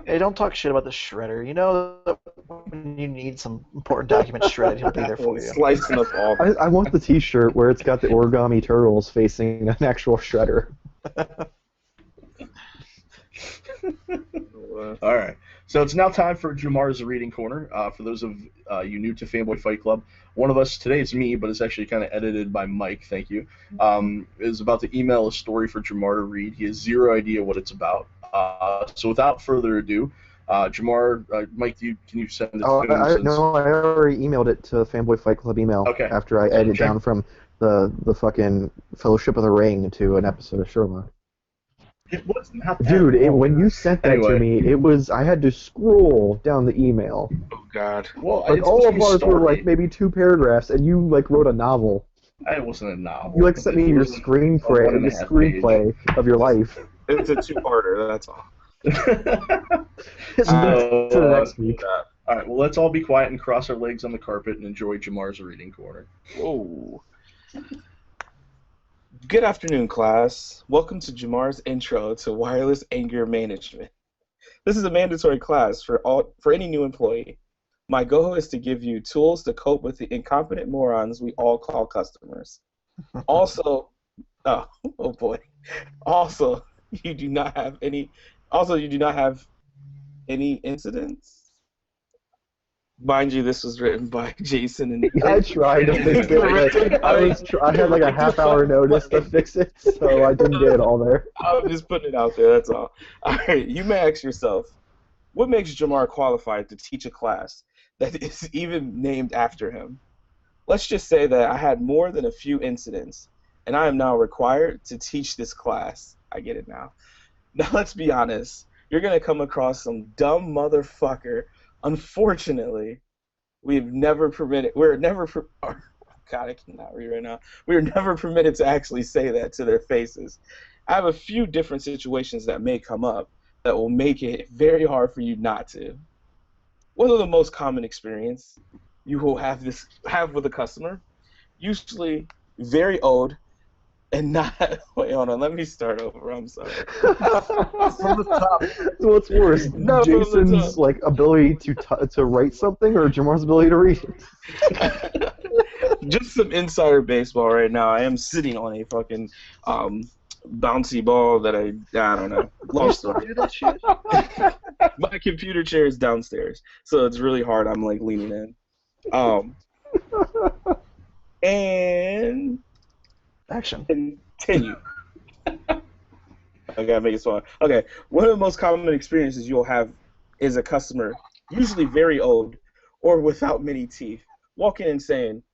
S5: Hey, don't talk shit about the shredder. You know that when you need some important documents shredded, he'll be there for you.
S3: Slicing up all.
S2: I want the T-shirt where it's got the origami turtles facing an actual Shredder.
S4: All right. So it's now time for Jamar's Reading Corner. For those of you new to Fanboy Fight Club, one of us, today it's me, but it's actually kind of edited by Mike, thank you, is about to email a story for Jamar to read. He has zero idea what it's about. So without further ado, Jamar, Mike, can you send it
S2: Oh,
S4: to him?
S2: no, I already emailed it to Fanboy Fight Club email after I edited down from the fucking Fellowship of the Ring to an episode of Sherlock.
S4: It was not that
S2: Dude,
S4: long.
S2: when you sent that to me, I had to scroll down the email.
S3: Oh God.
S4: Well,
S2: Like
S4: it's
S2: all
S4: supposed
S2: of
S4: to be
S2: ours were
S4: story.
S2: like maybe 2 paragraphs, and you like wrote a novel.
S4: It wasn't a novel.
S2: You like sent me your
S4: It was a 1.5
S2: screenplay of your life.
S3: It's a 2-parter. That's all.
S2: It's
S4: So,
S2: to the next week.
S4: All right, well, let's all be quiet and cross our legs on the carpet and enjoy Jamar's Reading Corner.
S3: Whoa. Good afternoon, class. Welcome to Jamar's intro to wireless anger management. This is a mandatory class for any new employee. My goal is to give you tools to cope with the incompetent morons we all call customers. Also, oh boy. Also, you do not have any incidents. Mind you, this was written by Jason and
S2: I tried to fix it. I had like a half-hour notice to fix it, so I didn't get it all there.
S3: I'm just putting it out there, that's all. All right, you may ask yourself, what makes Jamar qualified to teach a class that is even named after him? Let's just say that I had more than a few incidents, and I am now required to teach this class. I get it now. Now, let's be honest. You're going to come across some dumb motherfucker. Unfortunately, we're never permitted to actually say that to their faces. I have a few different situations that may come up that will make it very hard for you not to. One of the most common experience you will have with a customer, usually very old and not. Wait, hold on. Let me start over. I'm sorry. From the top.
S2: So what's worse,
S3: No, from the
S2: Jason's
S3: top.
S2: like ability to write something, or Jamar's ability to read it?
S3: Just some insider baseball right now. I am sitting on a fucking bouncy ball that I don't know. Long story.
S5: Do that shit?
S3: My computer chair is downstairs, so it's really hard. I'm like leaning in. And
S5: Action.
S3: continue. I gotta make it small. Okay, one of the most common experiences you'll have is a customer, usually very old or without many teeth, walking in saying,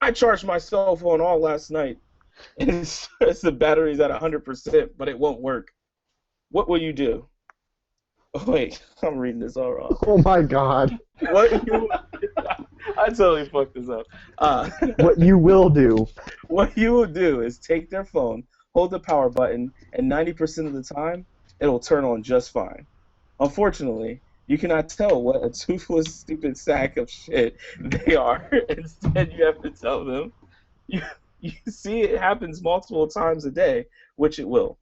S3: "I charged my cell phone all last night, and it's the battery's at 100%, but it won't work. What will you do?" Oh, wait, I'm reading this all wrong.
S2: Oh my god.
S3: I totally fucked this up.
S2: What you will do.
S3: What you will do is take their phone, hold the power button, and 90% of the time, it'll turn on just fine. Unfortunately, you cannot tell what a toothless, stupid sack of shit they are. Instead, you have to tell them. You see it happens multiple times a day, which it will.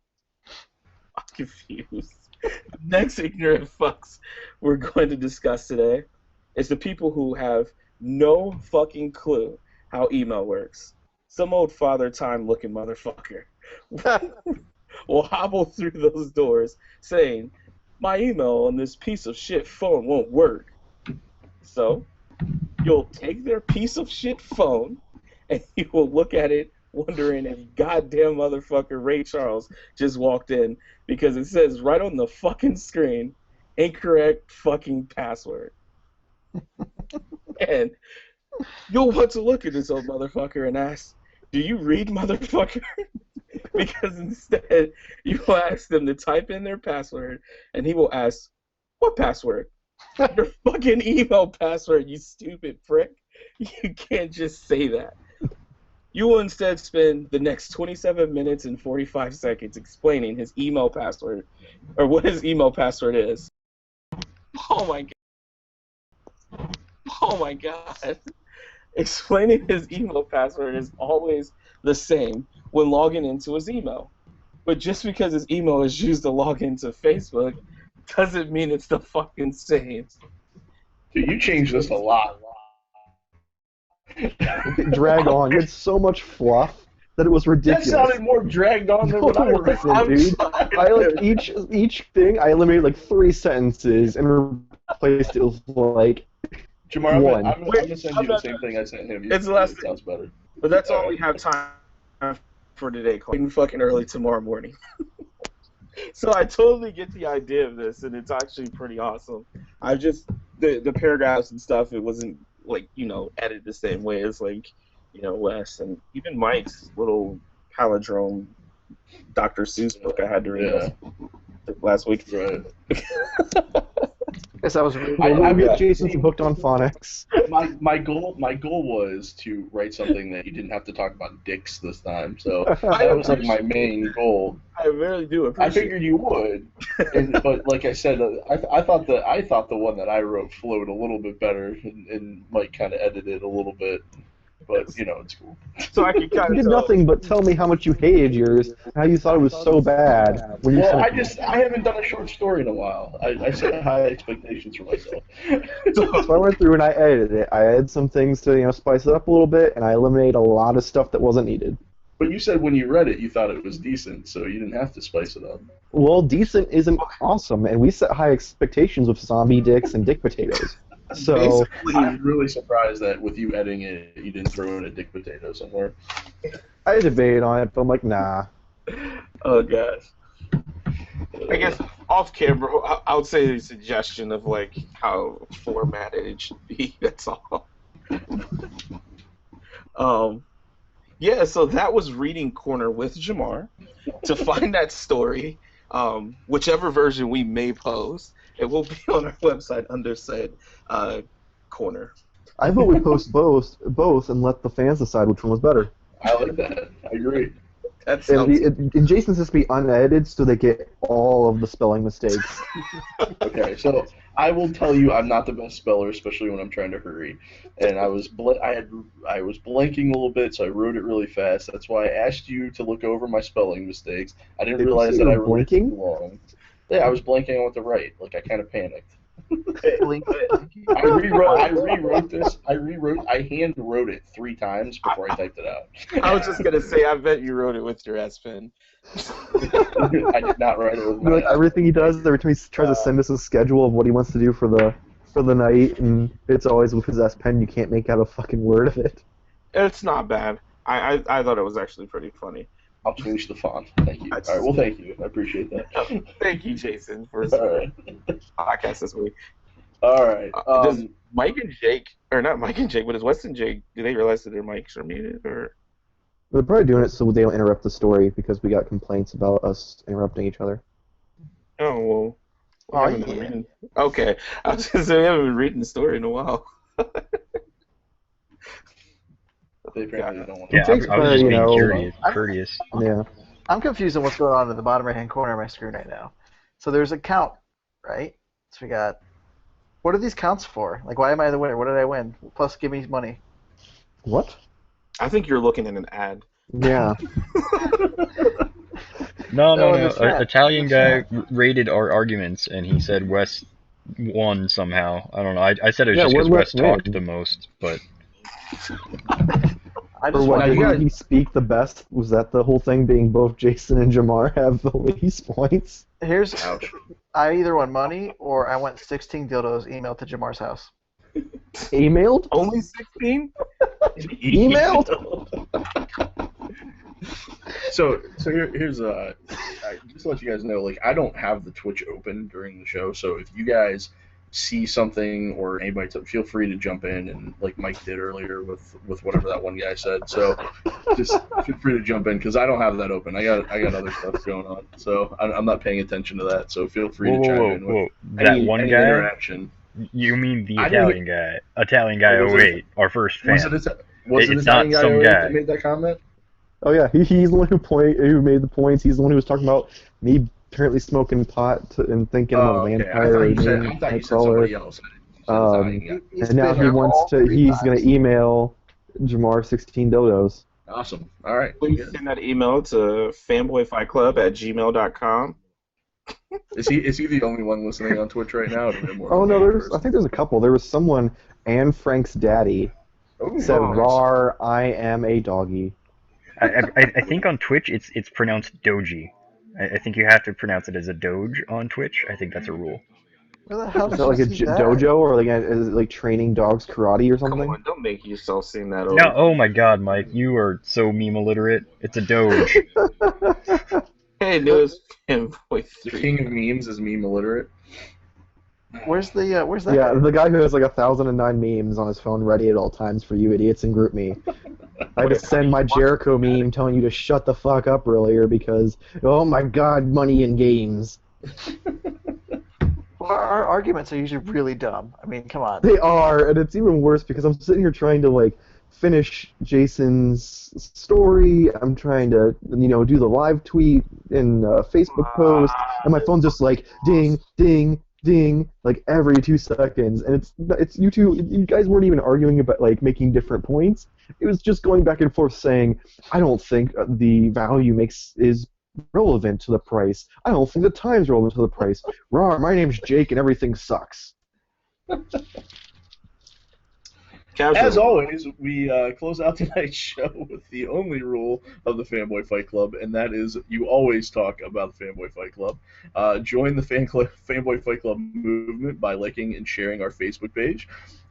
S3: I'm confused. The next ignorant fucks we're going to discuss today is the people who have no fucking clue how email works. Some old father time looking motherfucker will hobble through those doors saying, "My email on this piece of shit phone won't work." So you'll take their piece of shit phone and you will look at it wondering if goddamn motherfucker Ray Charles just walked in, because it says right on the fucking screen, "Incorrect fucking password." And you'll want to look at this old motherfucker and ask, "Do you read, motherfucker?" Because instead, you will ask them to type in their password, and he will ask, "What password?" "Your fucking email password, you stupid prick." You can't just say that. You will instead spend the next 27 minutes and 45 seconds explaining his email password, or what his email password is. Oh my god. Oh my god. Explaining his email password is always the same when logging into his email. But just because his email is used to log into Facebook doesn't mean it's the fucking same.
S4: Dude, you changed this a lot.
S2: Drag on. You had so much fluff that it was
S4: That
S2: ridiculous.
S4: sounded more dragged on than
S2: No,
S4: what I
S2: it wasn't, dude. I like each thing. I eliminated like 3 sentences and replaced it with like
S4: Jamar,
S2: one.
S4: I'm gonna send you the same thing I sent him.
S3: It's the last
S4: It sounds better.
S3: But that's all we have time for today. Even fucking early tomorrow morning. So I totally get the idea of this, and it's actually pretty awesome. I just the paragraphs and stuff. It wasn't like edited the same way as like Wes and even Mike's little palindrome Dr. Seuss book I had to read last week.
S4: Right.
S5: Guess that was really
S2: I get Jason's hooked on phonics.
S4: My goal was to write something that you didn't have to talk about dicks this time. So that was like my main goal.
S3: I really do appreciate.
S4: I figured you would, but like I said, I thought the one that I wrote flowed a little bit better, and Mike kind of edited it a little bit. But it's cool.
S3: So I can kind
S2: You
S3: of
S2: did nothing but tell me how much you hated yours, and how you thought it was so bad. When you
S4: Well,
S2: said,
S4: I haven't done a short story in a while. I set high expectations for myself.
S2: So I went through and I edited it. I added some things to spice it up a little bit, and I eliminated a lot of stuff that wasn't needed.
S4: But you said when you read it, you thought it was decent, so you didn't have to spice it up.
S2: Well, decent isn't awesome, and we set high expectations with zombie dicks and dick potatoes. So
S4: I'm really surprised that with you editing it, you didn't throw in a dick potato somewhere.
S2: I debated on it, but I'm like, nah.
S3: Oh gosh. I guess off camera, I would say a suggestion of like how formatted it should be. That's all. Yeah. So that was Reading Corner with Jamar. To find that story, whichever version we may post, it will be on our website under said corner.
S2: I vote we post both and let the fans decide which one was better.
S4: I like that. I agree.
S3: That sounds.
S2: And Jason's just be unedited so they get all of the spelling mistakes.
S4: Okay, so I will tell you I'm not the best speller, especially when I'm trying to hurry. And I was blanking a little bit, so I wrote it really fast. That's why I asked you to look over my spelling mistakes. I didn't
S2: Did you
S4: realize
S2: say
S4: that
S2: you
S4: I
S2: were
S4: wrote it
S2: blinking?
S4: too long. Yeah, I was blanking on what to write. Like I kind of panicked. I rewrote this. I hand wrote it 3 times before I typed it out.
S3: I was just gonna say, I bet you wrote it with your S pen.
S4: I did not write it with my
S2: Like everything he does, every time he tries to send us a schedule of what he wants to do for the night, and it's always with his S Pen. You can't make out a fucking word of it.
S3: It's not bad. I thought it was actually pretty funny.
S4: I'll change the font. Thank you. All right. Well, thank you. I appreciate that.
S3: Thank you, Jason, for
S4: All right.
S3: podcast this week.
S4: All right.
S3: Does Mike and Jake, or not Mike and Jake, but does Wes and Jake, do they realize that their mics are muted, or?
S2: They're probably doing it so they don't interrupt the story because we got complaints about us interrupting each other.
S3: Oh well.
S5: Oh,
S3: We haven't been
S5: yeah.
S3: reading- Okay, I was gonna say we haven't been reading the story in a while.
S4: They apparently don't want
S1: Yeah,
S2: Jake's
S1: I was just
S2: probably,
S1: being courteous.
S2: Yeah.
S5: I'm confused on what's going on in the bottom right-hand corner of my screen right now. So there's a count, right? So we got. What are these counts for? Like, why am I the winner? What did I win? Plus, give me money.
S2: What?
S3: I think you're looking at an ad.
S2: Yeah.
S1: No,
S5: No,
S1: no,
S5: in
S1: no.
S5: the chat.
S1: Italian
S5: In
S1: guy
S5: the
S1: rated our arguments, and he said Wes won somehow. I don't know. I said it was
S2: Yeah,
S1: just because
S2: what
S1: Wes
S2: Wes win?
S1: talked the most, but
S5: I
S2: Or
S5: just
S2: what?
S5: want
S2: Did he speak the best? Was that the whole thing? Being both Jason and Jamar have the least points.
S5: Here's.
S4: Ouch.
S5: I either won money or I went 16 dildos emailed to Jamar's house.
S2: Emailed?
S3: Only 16?
S2: Emailed?
S4: So here's just to let you guys know, like I don't have the Twitch open during the show, so if you guys see something or anybody, feel free to jump in, and like Mike did earlier with whatever that one guy said. So just feel free to jump in because I don't have that open. I got other stuff going on, so I'm not paying attention to that. So feel free to chime in with
S1: That
S4: any,
S1: one
S4: any
S1: guy?
S4: interaction.
S1: You mean the
S4: I
S1: Italian guy? Italian guy
S4: Oh, was it-
S1: 08, our first fan.
S4: Was it
S1: It's
S4: Italian
S1: not
S4: guy
S1: some
S4: 08
S1: guy.
S4: that made that comment?
S2: Oh yeah, he's the one who made the points. He's the one who was talking about me apparently smoking pot and thinking I'm a
S4: Oh, okay.
S2: vampire and being
S4: I thought you said
S2: Nightcrawler.
S4: somebody else. You said Italian guy.
S5: He's
S2: And now
S5: been
S2: he
S5: here
S2: wants
S5: all
S2: to.
S5: 3
S2: He's gonna
S5: times.
S2: email Jamar 16 dildos.
S4: Awesome. All right.
S3: Please
S4: Good.
S3: send that email to fanboyfightclub@gmail.com.
S4: Is he the only one listening on Twitch right now? Or do we have more
S2: Oh
S4: than
S2: no,
S4: one
S2: I
S4: person?
S2: think there's a couple. There was someone, Anne Frank's daddy,
S4: Oh,
S2: said,
S3: nice.
S2: "Rar, I am a doggy."
S1: I think on Twitch it's pronounced doji. I think you have to pronounce it as a doge on Twitch. I think that's a rule.
S5: Where the hell
S2: Is
S5: did
S2: that
S5: you
S2: like a
S5: see that?
S2: dojo or like is it like training dogs karate or
S3: Come
S2: something?
S3: on, don't make yourself seem that old.
S1: No, oh my God, Mike, you are so meme illiterate. It's a doge.
S3: Hey, newest Fanboy
S4: the
S3: 3.
S4: king of memes is meme illiterate.
S5: Where's that
S2: Yeah,
S5: guy?
S2: the guy who has like 1,009 memes on his phone ready at all times for you idiots in group me. I had to send my Jericho meme telling you to shut the fuck up earlier because, oh my god, money in games.
S5: Well, our arguments are usually really dumb. I mean, come on.
S2: They are, and it's even worse because I'm sitting here trying to like finish Jason's story. I'm trying to, do the live tweet and Facebook post, and my phone's just like ding, ding, ding, like every 2 seconds. And it's you two. You guys weren't even arguing about like making different points. It was just going back and forth saying, I don't think the value is relevant to the price. I don't think the time's relevant to the price. Rawr, my name's Jake and everything sucks.
S4: As always, we close out tonight's show with the only rule of the Fanboy Fight Club, and that is you always talk about the Fanboy Fight Club. Join the Fanboy Fight Club movement by liking and sharing our Facebook page.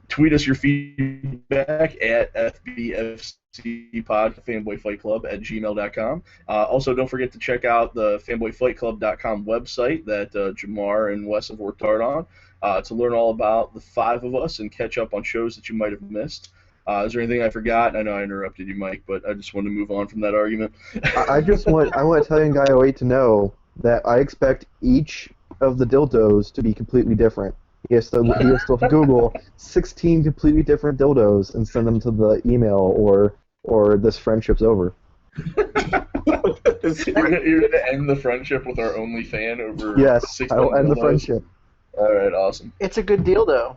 S4: Tweet us your feedback at FBFCPod@fanboyfightclub@gmail.com. Also, don't forget to check out the fanboyfightclub.com website that Jamar and Wes have worked hard on to learn all about the 5 of us and catch up on shows that you might have missed. Is there anything I forgot? I know I interrupted you, Mike, but I just wanted to move on from that argument.
S2: I want Italian Guy 08 to know that I expect each of the dildos to be completely different. He has to Google 16 completely different dildos and send them to the email, or this friendship's over.
S4: You're gonna end the friendship with our only fan over
S2: Yes,
S4: 6
S2: I will end the
S4: dildos?
S2: friendship.
S4: All right, awesome.
S5: It's a good deal, though.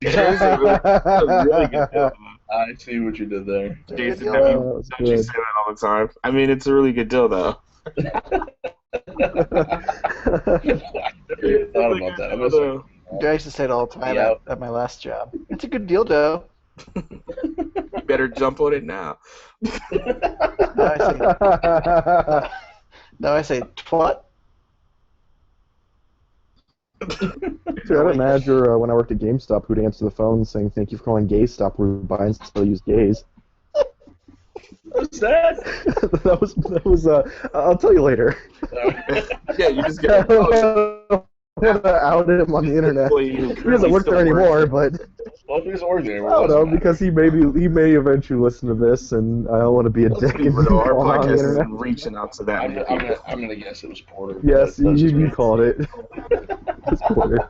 S3: It's a really good deal.
S4: I see what you did there.
S3: Jason,
S5: deal.
S3: don't you say that all the time? I mean, it's a really good deal, though.
S4: I never thought about that. I must have-
S5: I used to say it all the time
S4: Yeah.
S5: at my last job. It's a good deal, though.
S3: You better jump on it now.
S5: Now I say twat.
S2: Dude, I'd imagine when I worked at GameStop, who'd answer the phone saying, "Thank you for calling GameStop. We're buying still use gays."
S4: What's that?
S2: that was. I'll tell you later.
S3: Yeah, you just get.
S2: I'm gonna out him on the internet. He doesn't work there anymore, but
S4: Well, he doesn't work there.
S2: I don't know because he may eventually listen to this, and I don't want to be a dick and
S3: Our
S2: call him on the
S3: podcast
S2: internet.
S3: is reaching out to that
S4: I'm
S3: many people.
S4: gonna guess it was Porter.
S2: Yes,
S4: That's just
S2: you
S4: me.
S2: called it. It's Porter.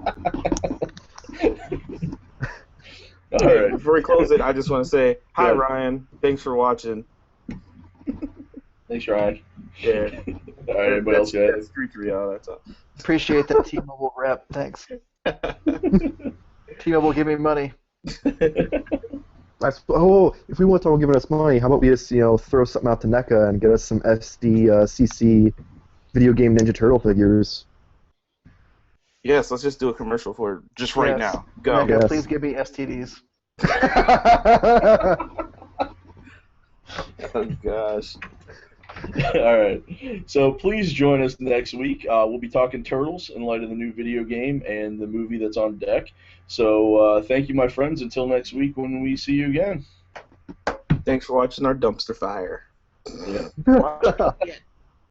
S4: All
S3: Hey,
S4: right.
S3: before we close it, I just want to say hi,
S4: Yeah.
S3: Ryan. Thanks for watching.
S4: Thanks, Ryan.
S3: Yeah.
S4: All right, anybody else got it?
S3: That's 3-3, that's all.
S5: Appreciate that T-Mobile rep. Thanks. T-Mobile, give me money.
S2: If we want to talk giving us money, how about we just throw something out to NECA and get us some SDCC video game Ninja Turtle figures?
S3: Yes, let's just do a commercial for it just right
S5: Yes.
S3: now. Go.
S5: Mega,
S2: Yes.
S5: please give me STDs.
S3: Oh, gosh.
S4: All right. So please join us next week. We'll be talking Turtles in light of the new video game and the movie that's on deck. So thank you, my friends. Until next week when we see you again.
S3: Thanks for watching our dumpster fire.
S4: Yeah.
S5: Wow.